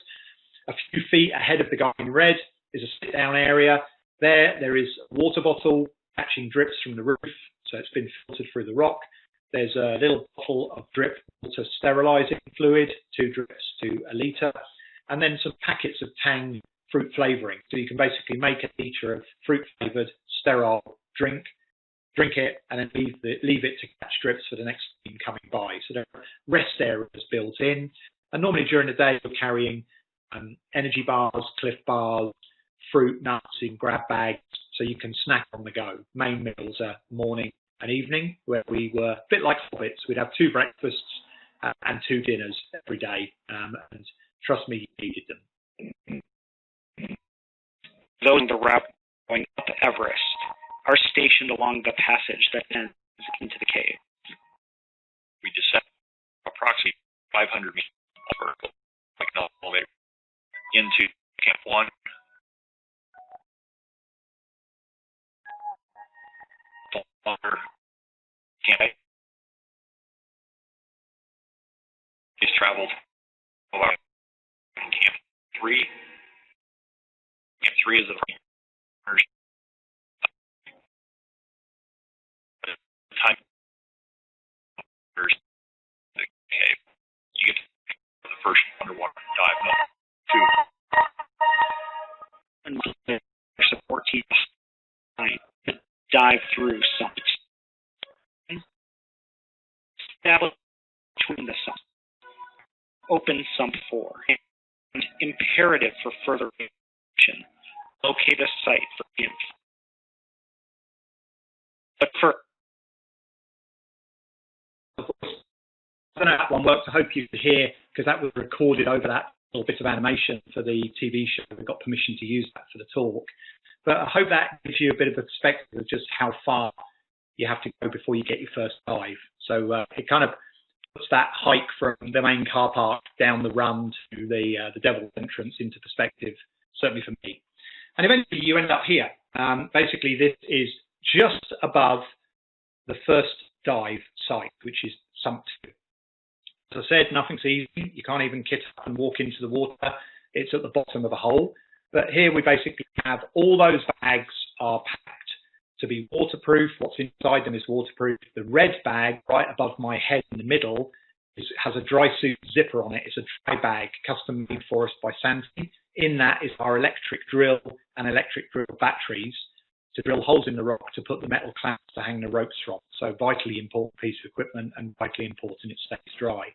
[SPEAKER 1] a few feet ahead of the guy in red is a sit-down area. There is a water bottle catching drips from the roof. So it's been filtered through the rock. There's a little bottle of drip water sterilizing fluid, 2 drips to a litre. And then some packets of Tang fruit flavoring. So you can basically make a liter of fruit flavored sterile drink it, and then leave it to catch drips for the next team coming by. So there are rest areas built in. And normally during the day, you're carrying energy bars, Cliff bars, fruit, nuts in grab bags, so you can snack on the go. Main meals are morning and evening, where we were a bit like hobbits. We'd have 2 breakfasts and 2 dinners every day. And trust me, you needed them.
[SPEAKER 3] Those in the route going up Everest are stationed along the passage that ends into the cave.
[SPEAKER 4] We descend approximately 500 meters vertical, like an elevator, into Camp 1. Camp A is traveled over in Camp 3. Camp 3 is the first time the cave. You get to the first underwater dive. No, 2.
[SPEAKER 3] And support team behind to dive through sumps. Establish between the sumps. Open sump 4. imperative for further action. Locate a site for info. But for
[SPEAKER 1] I don't know how that one works. I hope you could hear, because that was recorded over that little bit of animation for the TV show. We got permission to use that for the talk. But I hope that gives you a bit of a perspective of just how far you have to go before you get your first dive. So it kind of puts that hike from the main car park down the run to the Devil's Entrance into perspective, certainly for me. And eventually you end up here. Basically, this is just above the first dive site, which is sump 2. As I said, nothing's easy. You can't even kit up and walk into the water. It's at the bottom of a hole. But here we basically have all those bags are packed to be waterproof. What's inside them is waterproof. The red bag right above my head in the middle has a dry suit zipper on it. It's a dry bag, custom made for us by Santi. In that is our electric drill and electric drill batteries to drill holes in the rock to put the metal clamps to hang the ropes from. So vitally important piece of equipment, and vitally important it stays dry.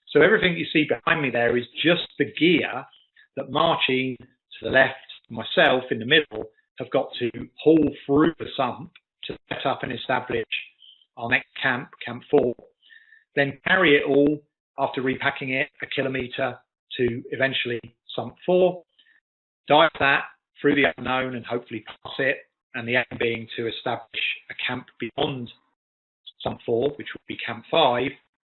[SPEAKER 1] So everything you see behind me there is just the gear that Marcin to the left, myself in the middle, have got to haul through the sump to set up and establish our next camp, Camp 4. Then carry it all after repacking it 1 kilometre to eventually sump 4. Dive that through the unknown and hopefully pass it. And the aim being to establish a camp beyond sump 4, which would be Camp 5,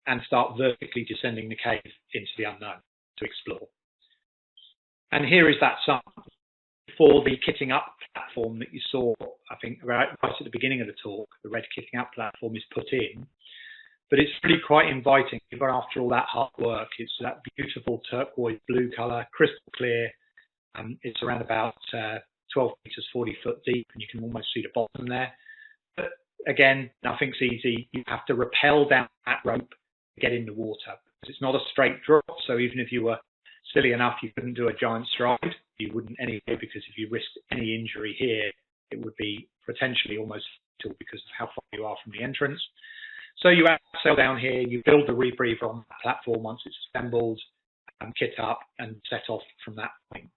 [SPEAKER 1] and start vertically descending the cave into the unknown to explore. And here is that sump for the kitting up platform that you saw, I think, right at the beginning of the talk. The red kitting up platform is put in, but it's really quite inviting, even after all that hard work. It's that beautiful turquoise blue colour, crystal clear. It's around about 12 meters, 40 foot deep, and you can almost see the bottom there. But again, nothing's easy. You have to rappel down that rope to get in the water. It's not a straight drop, so even if you were silly enough you couldn't do a giant stride, you wouldn't anyway, because if you risked any injury here, it would be potentially almost fatal because of how far you are from the entrance. So you sail down here, you build the rebreather on the platform once it's assembled, and kit up and set off from that point.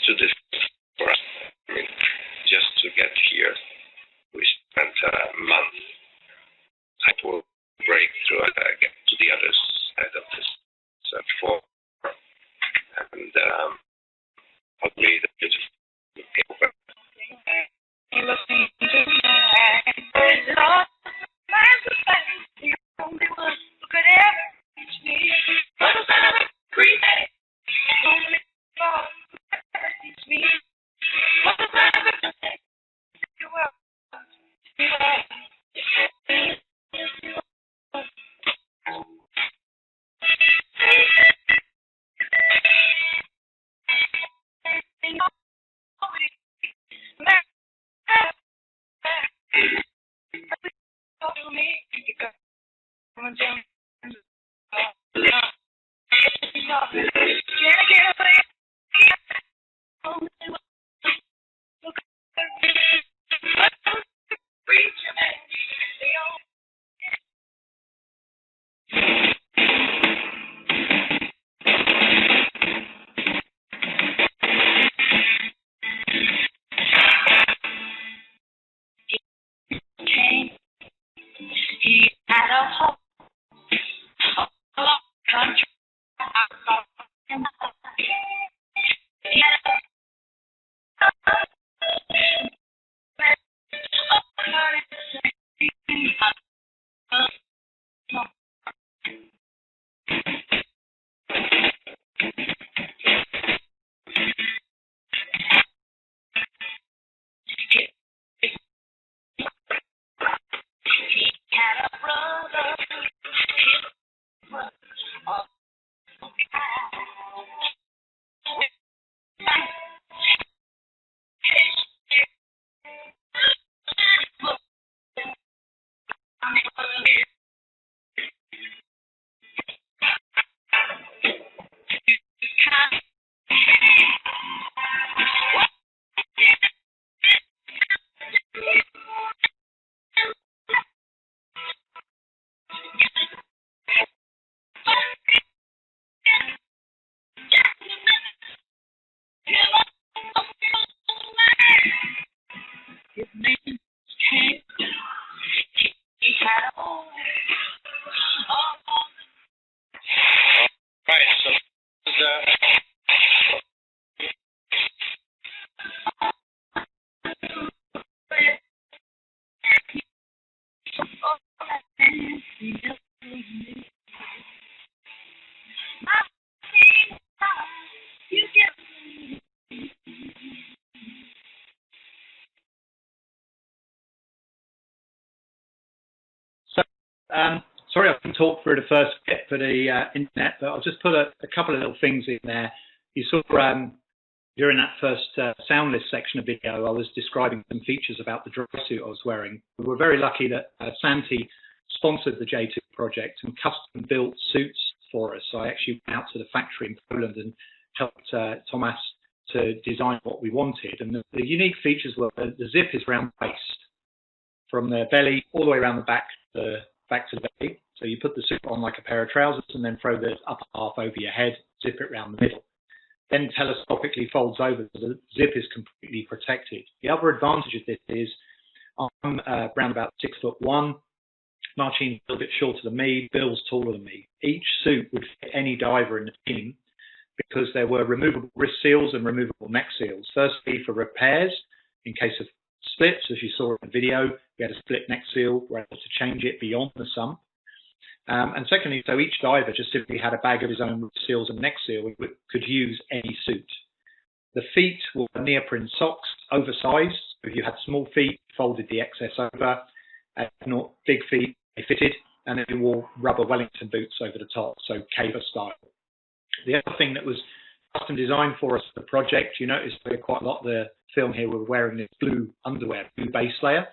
[SPEAKER 5] To this for us, I mean, just to get here, we spent a month. I will break through and get to the other side of this floor, and hopefully the beautiful paper.
[SPEAKER 1] Sorry, I can talk through the first bit for the internet, but I'll just put a couple of little things in there. You saw During that first soundless section of video, I was describing some features about the dry suit I was wearing. We were very lucky that Santi sponsored the J2 project and custom built suits for us. So I actually went out to the factory in Poland and helped Thomas to design what we wanted. And the unique features were the zip is around the waist, from the belly all the way around the back to the belly. So you put the suit on like a pair of trousers and then throw the upper half over your head, zip it around the middle. Then telescopically folds over, so the zip is completely protected. The other advantage of this is I'm around about 6'1", Marcin's a little bit shorter than me, Bill's taller than me. Each suit would fit any diver in the team because there were removable wrist seals and removable neck seals. Firstly, for repairs, in case of splits, as you saw in the video, we had a split neck seal, we're able to change it beyond the sump. And secondly, so each diver just simply had a bag of his own wrist seals and neck seal, we could use any suit. The feet were neoprene socks, oversized. If you had small feet, folded the excess over. Not big feet, they fitted, and then we wore rubber Wellington boots over the top, so caver style. The other thing that was custom designed for us for the project, you notice quite a lot of the film here, we're wearing this blue underwear, blue base layer.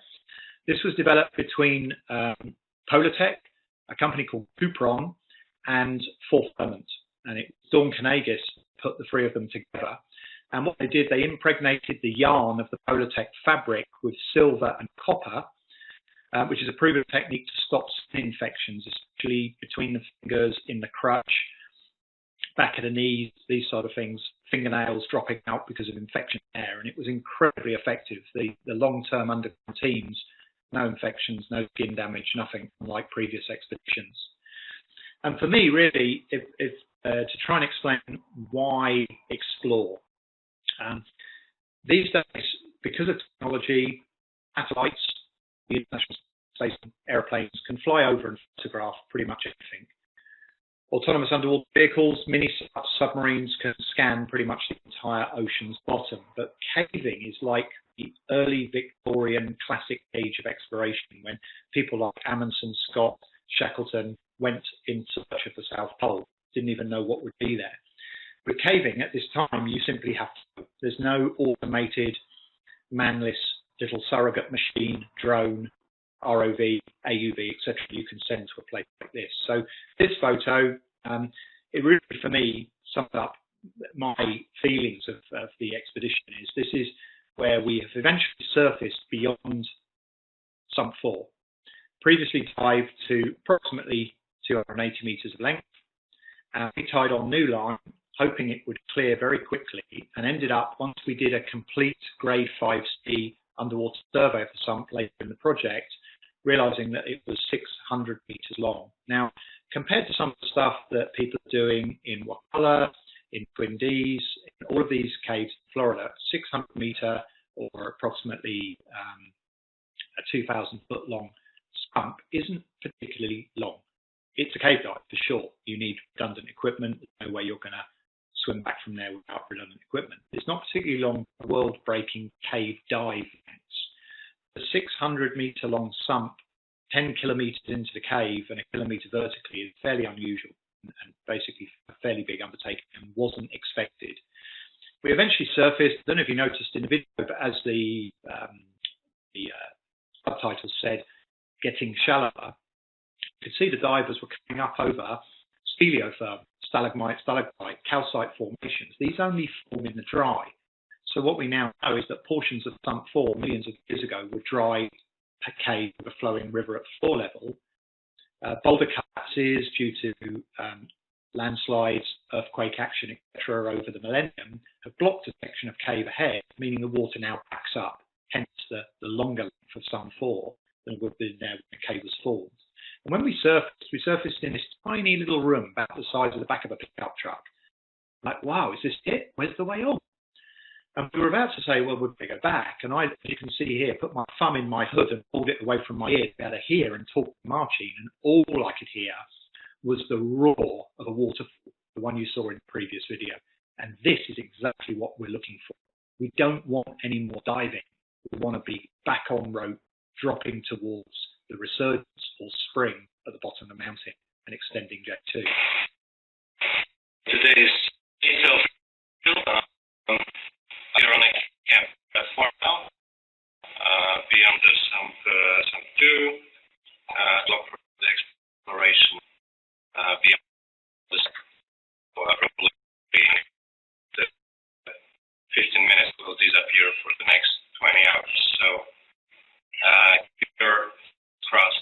[SPEAKER 1] This was developed between Polartec, a company called Cupron, and Fourth Element. And it was Dawn Kanagis put the three of them together. And what they did, they impregnated the yarn of the Polartec fabric with silver and copper, which is a proven technique to stop skin infections, especially between the fingers, in the crutch, back of the knees, these sort of things, fingernails dropping out because of infection there. And it was incredibly effective. The long-term underground teams, no infections, no skin damage, nothing like previous expeditions. And for me, really, if to try and explain why explore. These days, because of technology, satellites, the International Space airplanes can fly over and photograph pretty much anything. Autonomous underwater vehicles, mini submarines can scan pretty much the entire ocean's bottom. But caving is like the early Victorian classic age of exploration, when people like Amundsen, Scott, Shackleton went in search of the South Pole, didn't even know what would be there. With caving at this time, you simply have to. There's no automated, manless little surrogate machine, drone, ROV, AUV, etc. you can send to a place like this. So this photo, it really, for me, summed up my feelings of the expedition. This is where we have eventually surfaced beyond sump 4. Previously dived to approximately 280 meters of length. We tied on new line, hoping it would clear very quickly, and ended up, once we did a complete grade 5C underwater survey of the sump later in the project, realizing that it was 600 meters long. Now, compared to some of the stuff that people are doing in Wakala, in Quindies, in all of these caves in Florida, 600 meter or approximately a 2,000 foot long sump isn't particularly long. It's a cave dive for sure. You need redundant equipment. There's no way you're going to swim back from there without redundant equipment. It's not particularly long world-breaking cave dive lengths. The 600 meter long sump, 10 kilometers into the cave and a kilometer vertically, is fairly unusual and basically a fairly big undertaking and wasn't expected. We eventually surfaced, I don't know if you noticed in the video, but as the subtitle said, getting shallower, you could see the divers were coming up over speleotherm, stalagmite, stalactite, calcite formations. These only form in the dry. So what we now know is that portions of sump 4 millions of years ago were dry cave of a flowing river at floor level. Boulder collapses due to landslides, earthquake action, etc. over the millennium have blocked a section of cave ahead, meaning the water now backs up, hence the longer length of sump 4 than would have been there when the cave was formed. And when we surfaced in this tiny little room about the size of the back of a pickup truck. Like, wow, is this it? Where's the way on? And we were about to say, well, we're going to go back. And I, as you can see here, put my thumb in my hood and pulled it away from my ear to be able to hear and talk to Marcin. And all I could hear was the roar of a waterfall, the one you saw in the previous video. And this is exactly what we're looking for. We don't want any more diving. We want to be back on rope, dropping towards the resurgence or spring at the bottom of the mountain and extending J2.
[SPEAKER 5] Today's for now. Beyond the sump 2, the exploration beyond this, probably 15 minutes will disappear for the next 20 hours. So keep your trust.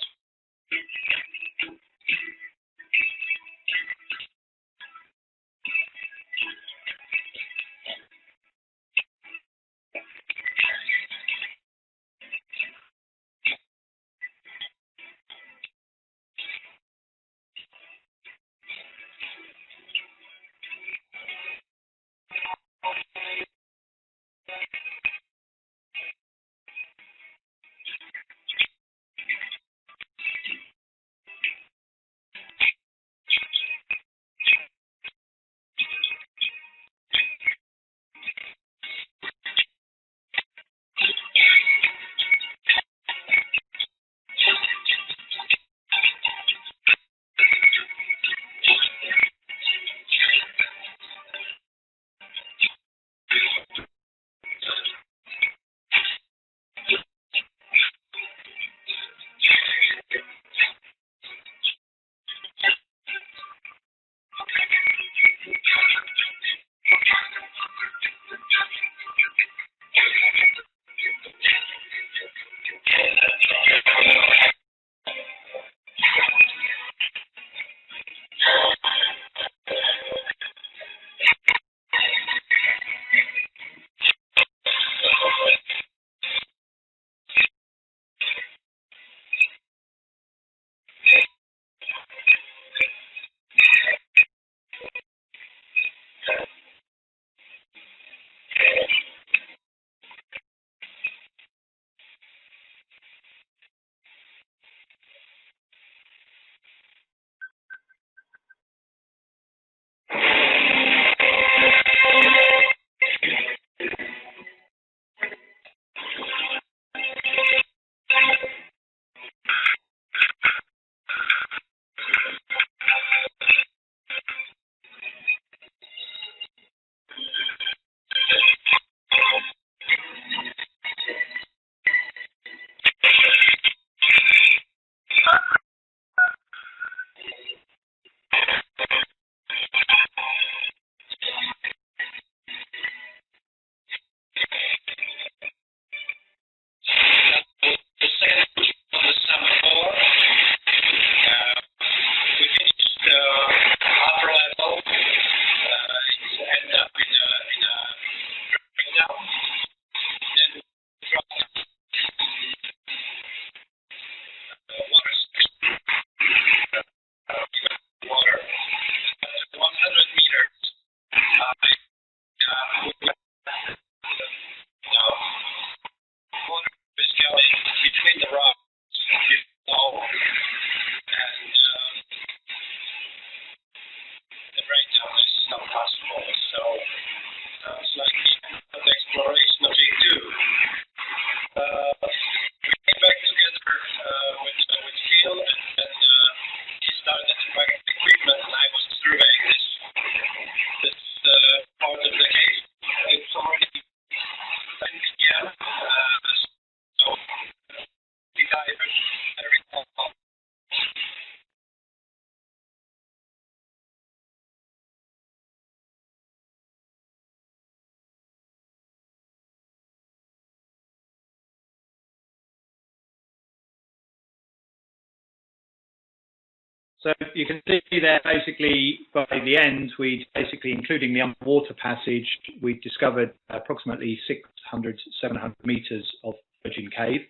[SPEAKER 1] So you can see there, basically, by the end, we basically, including the underwater passage, we discovered approximately 600, 700 meters of virgin cave,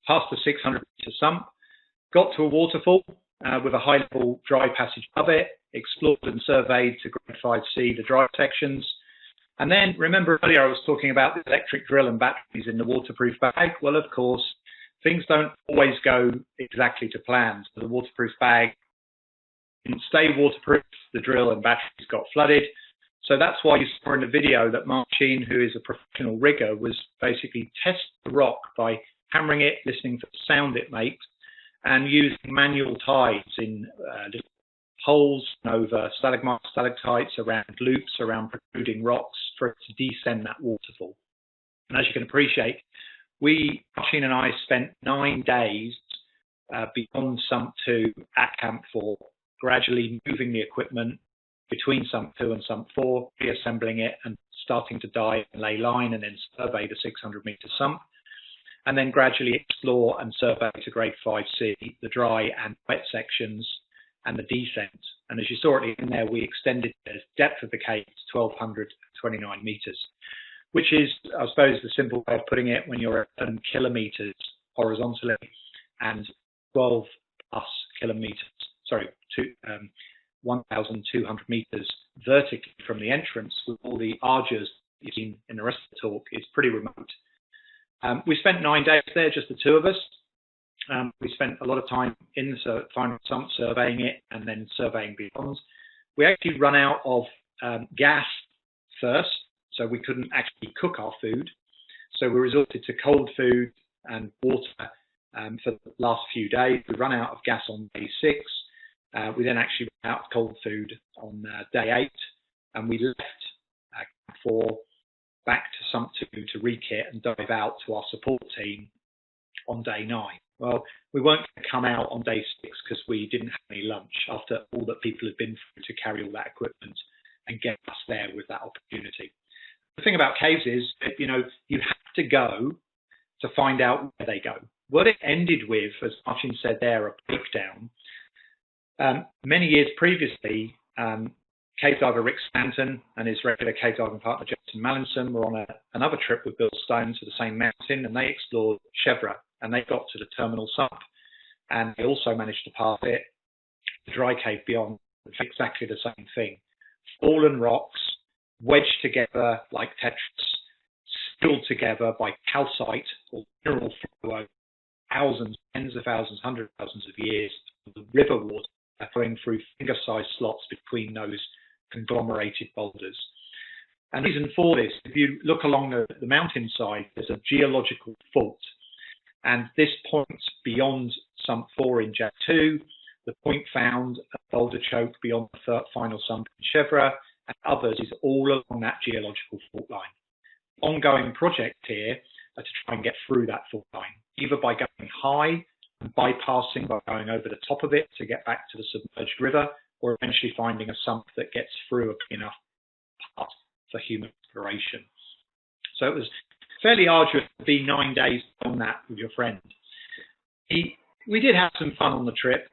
[SPEAKER 1] past the 600-meter sump, got to a waterfall with a high-level dry passage above it, explored and surveyed to grade 5C the dry sections. And then, remember earlier I was talking about the electric drill and batteries in the waterproof bag? Well, of course, things don't always go exactly to plan. So the waterproof bag didn't stay waterproof, the drill and batteries got flooded. So that's why you saw in the video that Marcin, who is a professional rigger, was basically testing the rock by hammering it, listening to the sound it makes, and using manual tides in little holes over stalagmites, stalactites, around loops, around protruding rocks for it to descend that waterfall. And as you can appreciate, Martin and I spent 9 days beyond Sump 2 at Camp 4, gradually moving the equipment between Sump 2 and Sump 4, reassembling it and starting to dive and lay line and then survey the 600-meter sump, and then gradually explore and survey to grade 5C, the dry and wet sections and the descent. And as you saw it in there, we extended the depth of the cave to 1,229 meters, which is, I suppose, the simple way of putting it, when you're at 7 kilometers horizontally and 12 plus kilometers, 1,200 meters vertically from the entrance, with all the arches you've seen in the rest of the talk, is pretty remote. We spent 9 days there, just the two of us. We spent a lot of time in the final sump surveying it and then surveying beyond. We actually run out of gas first, so we couldn't actually cook our food. So we resorted to cold food and water for the last few days. We run out of gas on day 6. We then actually ran out of cold food on day 8, and we left Camp 4 back to Sump 2 to rekit and dive out to our support team on day 9. Well, we weren't going to come out on day 6 because we didn't have any lunch after all that people had been through to carry all that equipment and get us there with that opportunity. The thing about caves is that, you have to go to find out where they go. What it ended with, as Martin said there, a breakdown. Many years previously, cave diver Rick Stanton and his regular cave diving partner Jason Mallinson were on another trip with Bill Stone to the same mountain, and they explored Chevra, and they got to the terminal sump, and they also managed to pass it, the dry cave beyond, exactly the same thing. Fallen rocks, wedged together like Tetris, sealed together by calcite or mineral flow, thousands, tens of thousands, hundreds of thousands of years of the river water going through finger-sized slots between those conglomerated boulders. And the reason for this, if you look along the mountainside, there's a geological fault. And this point beyond Sump 4 in J2, the point found a boulder choke beyond the final sump in Chevra, and others is all along that geological fault line. Ongoing project here are to try and get through that fault line, either by going high and bypassing by going over the top of it to get back to the submerged river, or eventually finding a sump that gets through a big enough part for human exploration. So it was fairly arduous to be 9 days on that with your friend. We did have some fun on the trip,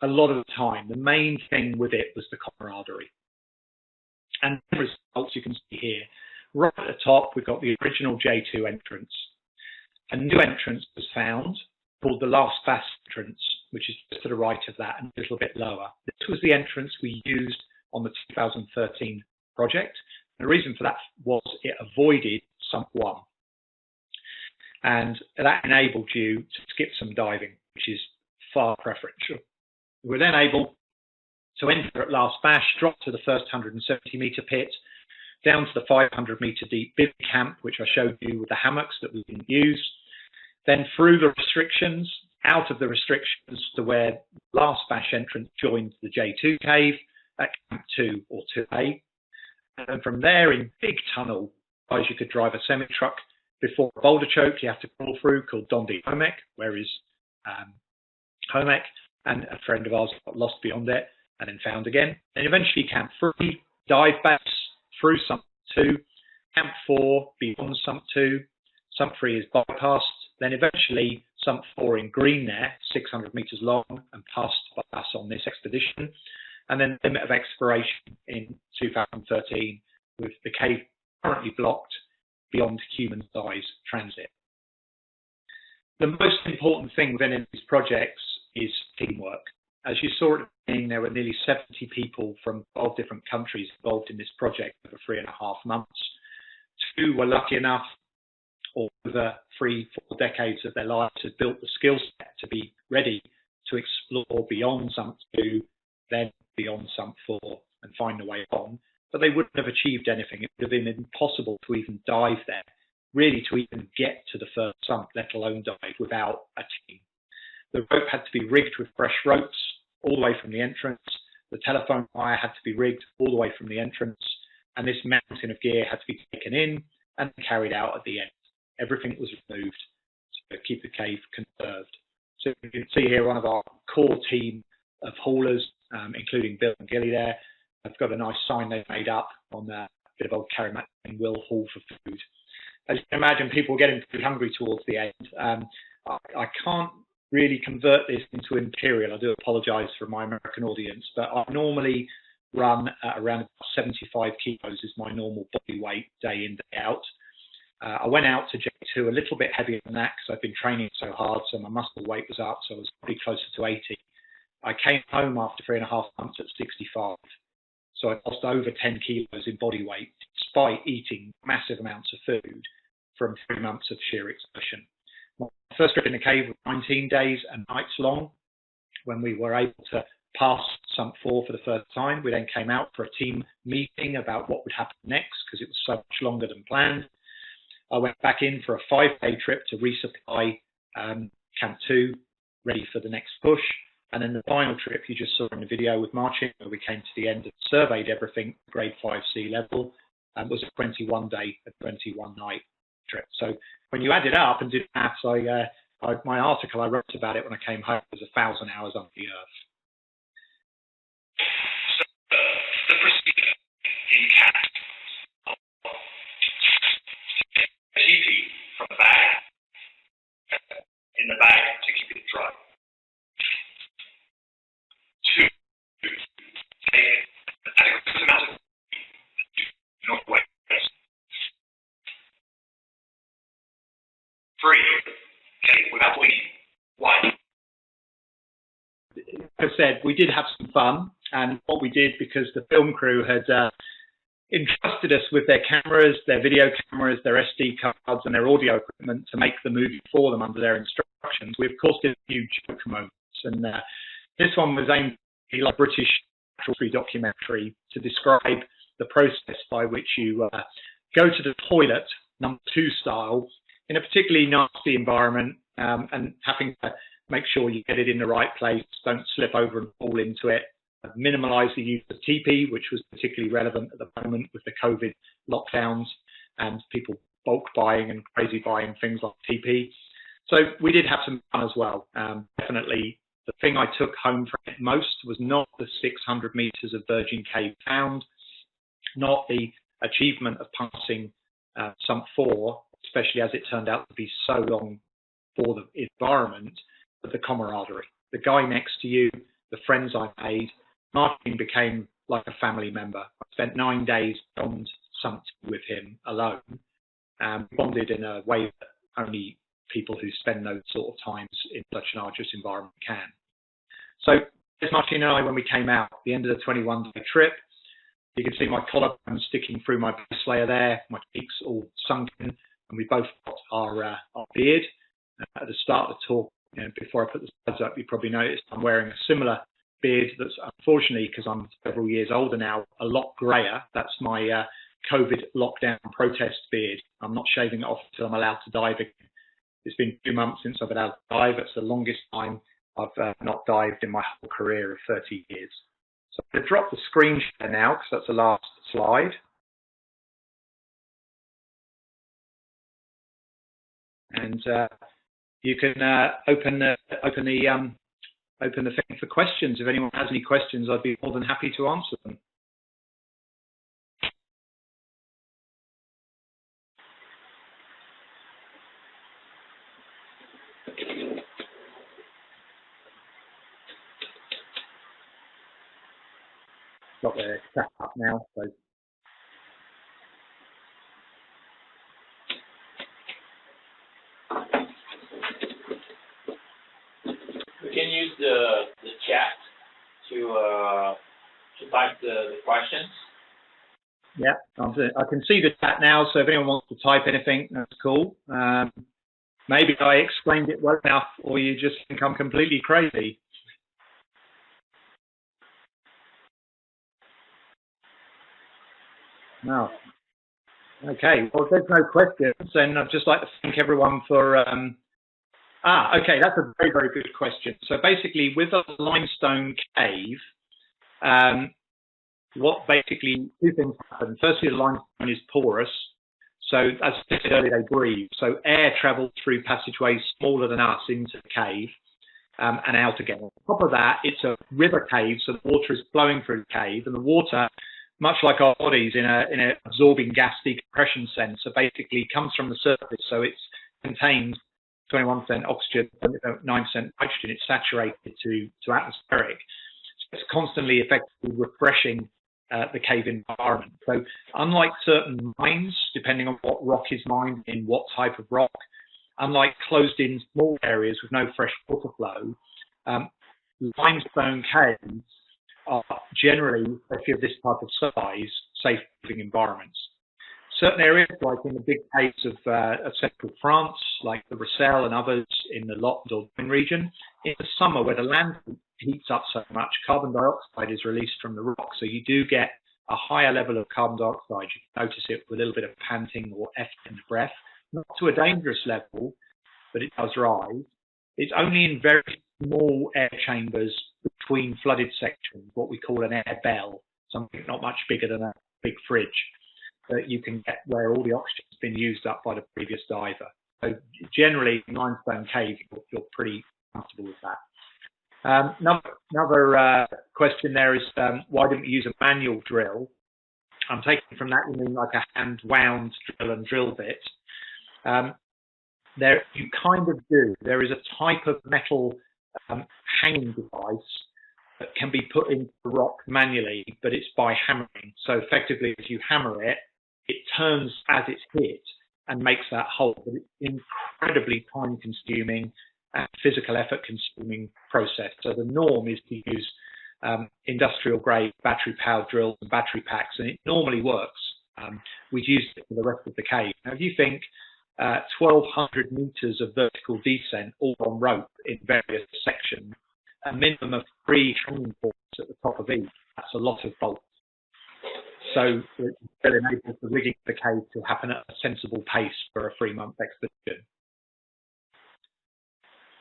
[SPEAKER 1] a lot of the time. The main thing with it was the camaraderie. And the results you can see here. Right at the top, we've got the original J2 entrance. A new entrance was found called the Last Bass entrance, which is just to the right of that and a little bit lower. This was the entrance we used on the 2013 project. And the reason for that was it avoided Sump 1. And that enabled you to skip some diving, which is far preferential. We were then able to enter at Last Bash, drop to the first 170-meter pit, down to the 500-meter deep bib camp, which I showed you with the hammocks that we didn't use, then through the restrictions, out of the restrictions to where Last Bash entrance joined the J2 cave at Camp 2 or 2A. And from there, in big tunnel, as you could drive a semi-truck before a boulder choke you have to crawl through called Dondi Homek, where is Homek, and a friend of ours got lost beyond it and then found again. And eventually Camp 3, dive backs through Sump 2, Camp 4 beyond Sump 2, Sump 3 is bypassed, then eventually Sump 4 in green there, 600 meters long and passed by us on this expedition, and then limit of exploration in 2013 with the cave currently blocked beyond human size transit. The most important thing with any of these projects is teamwork. As you saw at the beginning, there were nearly 70 people from 12 different countries involved in this project over 3.5 months. 2 were lucky enough, or over 3-4 decades of their lives, had built the skill set to be ready to explore beyond Sump 2, then beyond Sump 4, and find a way on. But they wouldn't have achieved anything. It would have been impossible to even dive there, really to even get to the first sump, let alone dive without a team. The rope had to be rigged with fresh ropes all the way from the entrance. The telephone wire had to be rigged all the way from the entrance. And this mountain of gear had to be taken in and carried out at the end. everything was removed to keep the cave conserved. So you can see here one of our core team of haulers, including Bill and Gilly there. I've got a nice sign they made up on that bit of old Karamat and will haul for food. As you can imagine, people were getting pretty hungry towards the end. I can't really convert this into imperial. I do apologise for my American audience, but I normally run at around 75 kilos is my normal body weight day in, day out. I went out to J2 a little bit heavier than that because I've been training so hard, so my muscle weight was up, so I was probably closer to 80. I came home after 3.5 months at 65. So I lost over 10 kilos in body weight despite eating massive amounts of food from 3 months of sheer exertion. My first trip in the cave was 19 days and nights long when we were able to pass Sump 4 for the first time. We then came out for a team meeting about what would happen next because it was so much longer than planned. I went back in for a 5-day trip to resupply Camp 2, ready for the next push. And then the final trip you just saw in the video with Martin, where we came to the end and surveyed everything, grade 5 sea level, was a 21-day, a 21-night trip. So when you add it up and did maths, my article I wrote about it when I came home was 1,000 hours under the earth.
[SPEAKER 4] So the procedure in cat TP from the bag, in the bag to keep it dry. 2, take an adequate amount of do not waste. 3, take without waiting. 1.
[SPEAKER 1] Like I said, we did have some fun, and what we did, because the film crew had entrusted us with their cameras, their video cameras, their SD cards, and their audio equipment to make the movie for them under their instructions, we of course did a few joke moments, and this one was aimed at like a British history documentary to describe the process by which you go to the toilet, number 2 style, in a particularly nasty environment, and having to make sure you get it in the right place, don't slip over and fall into it, minimise the use of TP, which was particularly relevant at the moment with the COVID lockdowns and people bulk buying and crazy buying things like TP. So we did have some fun as well. Definitely the thing I took home from it most was not the 600 metres of virgin cave found, not the achievement of passing Sump 4, especially as it turned out to be so long for the environment, but the camaraderie. The guy next to you, the friends I made, Martin became like a family member. I spent 9 days on Sump with him alone, bonded in a way that only people who spend those sort of times in such an arduous environment can. So there's Martin and I when we came out, the end of the 21-day trip. You can see my collarbone sticking through my base layer there, my cheeks all sunken, and we both got our beard. At the start of the talk, before I put the slides up, you probably noticed I'm wearing a similar beard that's unfortunately, because I'm several years older now, a lot grayer. That's my COVID lockdown protest beard. I'm not shaving it off until I'm allowed to dive again. It's been 2 months since I've been allowed to dive. It's the longest time I've not dived in my whole career of 30 years. So I'm going to drop the screen share now because that's the last slide. And you can open the thing for questions. If anyone has any questions, I'd be more than happy to answer them. Got the chat up now, so.
[SPEAKER 2] We can use the chat to type the questions.
[SPEAKER 1] Yeah, I can see the chat now, so if anyone wants to type anything, that's cool. Maybe I explained it well enough, or you just think I'm completely crazy. No. Okay, well, if there's no questions, then I'd just like to thank everyone for... okay, that's a very, very good question. So basically, with a limestone cave, what basically, 2 things happen. Firstly, the limestone is porous, So as I said earlier, they breathe. So air travels through passageways smaller than us into the cave and out again. On top of that, it's a river cave, so the water is flowing through the cave, and the water, much like our bodies in a absorbing gas decompression sensor, basically comes from the surface. So it contains 21% oxygen, 9% nitrogen. It's saturated to atmospheric. So it's constantly effectively refreshing the cave environment. So unlike certain mines, depending on what rock is mined in what type of rock, unlike closed-in small areas with no fresh water flow, limestone caves are generally, especially of this type of size, safe living environments. Certain areas, like in the big caves of central France, like the Rossel and others in the Lot Dordogne region, in the summer where the land heats up so much, carbon dioxide is released from the rock. So you do get a higher level of carbon dioxide. You can notice it with a little bit of panting or effort in the breath. Not to a dangerous level, but it does rise. It's only in very small air chambers between flooded sections, what we call an air bell, something not much bigger than a big fridge, that you can get where all the oxygen's been used up by the previous diver. So generally, in limestone cave, you're pretty comfortable with that. Another question there is, why didn't we use a manual drill? I'm taking from that, you mean like a hand-wound drill and drill bit. There, you kind of do. There is a type of metal hanging device that can be put into the rock manually, but it's by hammering. So effectively, if you hammer it, it turns as it's hit and makes that hole. But it's incredibly time-consuming and physical effort-consuming process. So the norm is to use industrial-grade battery-powered drills and battery packs, and it normally works. We've used it for the rest of the cave. Now, if you think 1,200 meters of vertical descent, all on rope in various sections, a minimum of 3 hanging points at the top of each, that's a lot of bolts. So it really enables the rigging of the cave to happen at a sensible pace for a 3-month expedition.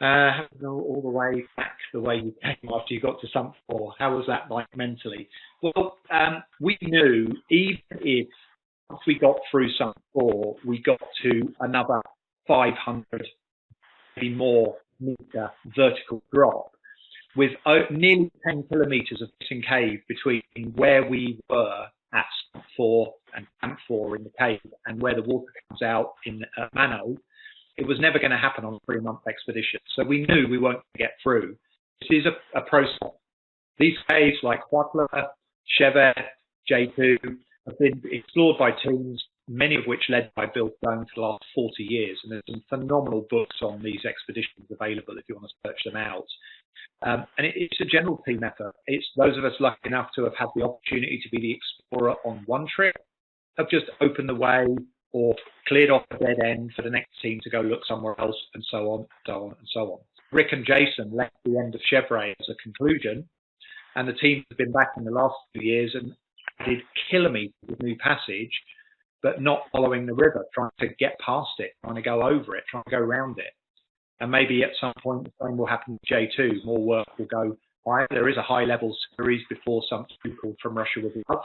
[SPEAKER 1] All the way back the way you came after you got to Sump 4, how was that like mentally? Well, we knew even if once we got through Sump 4, we got to another 500, maybe more meter vertical drop with nearly 10 kilometers of missing cave between where we were at Sump 4 and Camp 4 in the cave and where the water comes out in Mano. It was never going to happen on a 3-month expedition. So we knew we weren't going to get through. This is a process. These caves like Huatla, Chevet, J2 have been explored by teams, many of which led by Bill Stone for the last 40 years. And there's some phenomenal books on these expeditions available if you want to search them out. And it's a general team effort. It's those of us lucky enough to have had the opportunity to be the explorer on one trip, have just opened the way or cleared off a dead end for the next team to go look somewhere else, and so on, so on, and so on. Rick and Jason left the end of Chevrolet as a conclusion, and the team has been back in the last 2 years and added kilometers of new passage, but not following the river, trying to get past it, trying to go over it, trying to go around it. And maybe at some point the same will happen with J2. More work will go higher. There is a high-level series before something called From Russia with Love.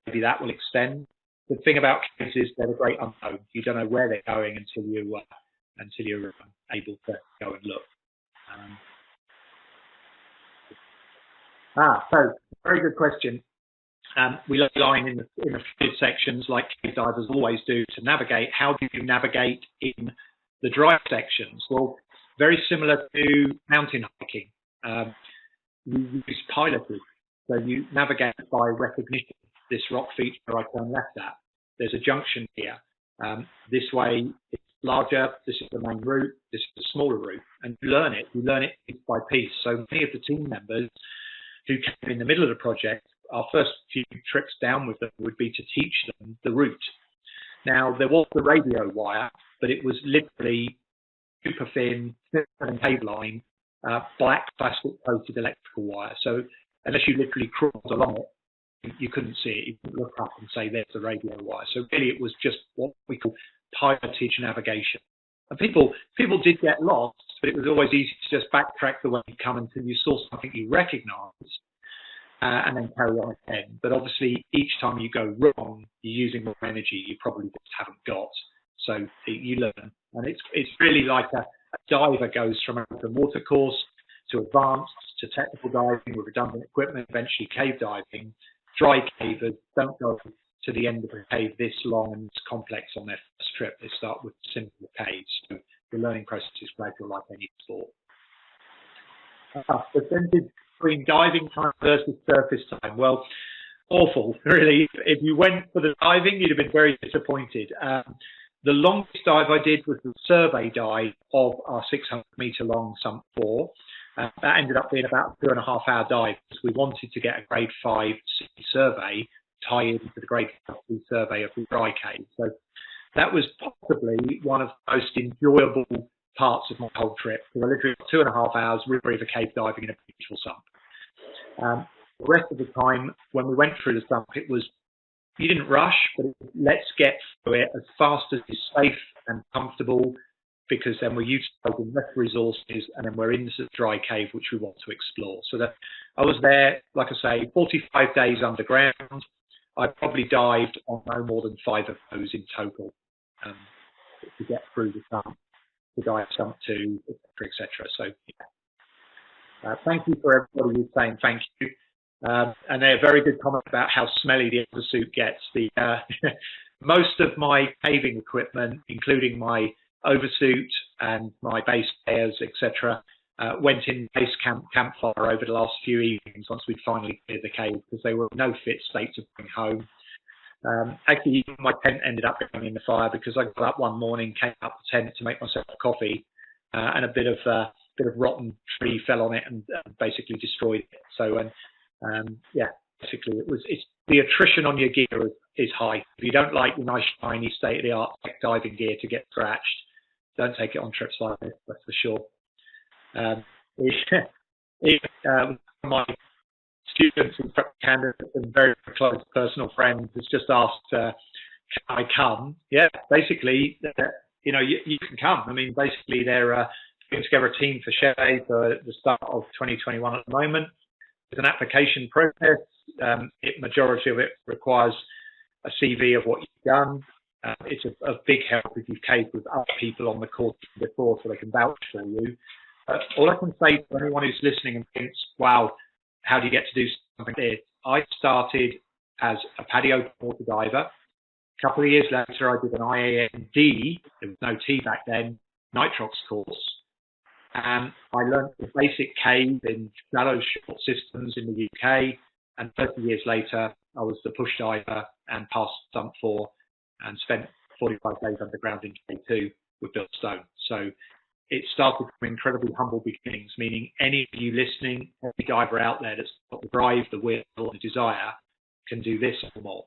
[SPEAKER 1] Maybe that will extend. The thing about caves is they're the great unknown. You don't know where they're going until you're able to go and look. So very good question. We look line in the fluid sections like cave divers always do to navigate. How do you navigate in the dry sections? Well, very similar to mountain hiking. You use piloted, so you navigate by recognition. This rock feature I turn left at. There's a junction here. This way it's larger. This is the main route. This is the smaller route. And you learn it. You learn it piece by piece. So many of the team members who came in the middle of the project, our first few trips down with them would be to teach them the route. Now, there was the radio wire, but it was literally super thin, cave line, black plastic coated electrical wire. So unless you literally crawled along it, you couldn't see it. You couldn't look up and say, there's the radio wire. So really it was just what we call pilotage navigation. And people did get lost, but it was always easy to just backtrack the way you come until you saw something you recognized. and then carry on again. But obviously, each time you go wrong, you're using more energy you probably just haven't got. So you learn. And it's really like a diver goes from an open water course to advanced to technical diving with redundant equipment, eventually cave diving. Dry cavers don't go to the end of a cave this long and complex on their first trip. They start with simple caves. So the learning process is gradual like any sport. Percentage between diving time versus surface time. Well, awful, really. If you went for the diving, you'd have been very disappointed. The longest dive I did was the survey dive of our 600-meter long sump 4. That ended up being about a 2.5-hour dive because we wanted to get a grade 5 sea survey tie into the grade 5 sea survey of the dry cave. So that was possibly one of the most enjoyable parts of my whole trip. So I literally got 2.5 hours river cave diving in a beautiful sump. The rest of the time, when we went through the sump, it was, you didn't rush, but it was, let's get through it as fast as is safe and comfortable, because then we're utilising less resources, and then we're into the dry cave, which we want to explore. So that I was there, like I say, 45 days underground. I probably dived on no more than 5 of those in total to get through the sump, to dive sump 2, etc. So, yeah. Thank you for everybody who's saying thank you. And they're very good comment about how smelly the oversuit gets. Most of my caving equipment, including my oversuit and my base layers, etc., went in base campfire over the last few evenings once we'd finally cleared the cave, because they were in no fit state to bring home. Actually, even my tent ended up going in the fire because I got up one morning, came up the tent to make myself a coffee, and a bit of rotten tree fell on it and basically destroyed it. So, yeah, basically it's the attrition on your gear is high. If you don't like your nice shiny state-of-the-art diving gear to get scratched, don't take it on trips like this, that's for sure. My students and candidates and very close personal friends has just asked, can I come? Yeah, basically, you can come. I mean, basically, they're putting together a team for Chevy for the start of 2021 at the moment. It's an application process. Majority of it requires a CV of what you've done. It's a big help if you've caved with other people on the course before, so they can vouch for you. All I can say to anyone who's listening and thinks, wow, how do you get to do something like this? I started as a paddy open water diver. A couple of years later, I did an IANTD, there was no T back then, nitrox course. And I learned the basic cave in shallow short systems in the UK. And 30 years later, I was the push diver and passed sump 4 and spent 45 days underground in K2 with Bill Stone. So it started from incredibly humble beginnings, meaning any of you listening, any diver out there that's got the drive, the will, the desire, can do this or more.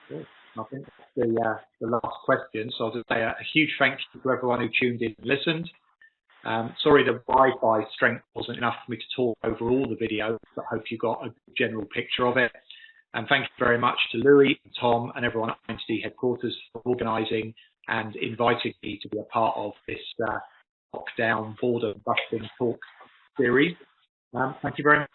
[SPEAKER 1] Good. I think that's the last question. So I'll just say a huge thank you to everyone who tuned in and listened. Sorry the Wi-Fi strength wasn't enough for me to talk over all the videos, but I hope you got a general picture of it. And thank you very much to Louis, and Tom, and everyone at IANTD headquarters for organising and inviting me to be a part of this lockdown border busting talk series. Thank you very much.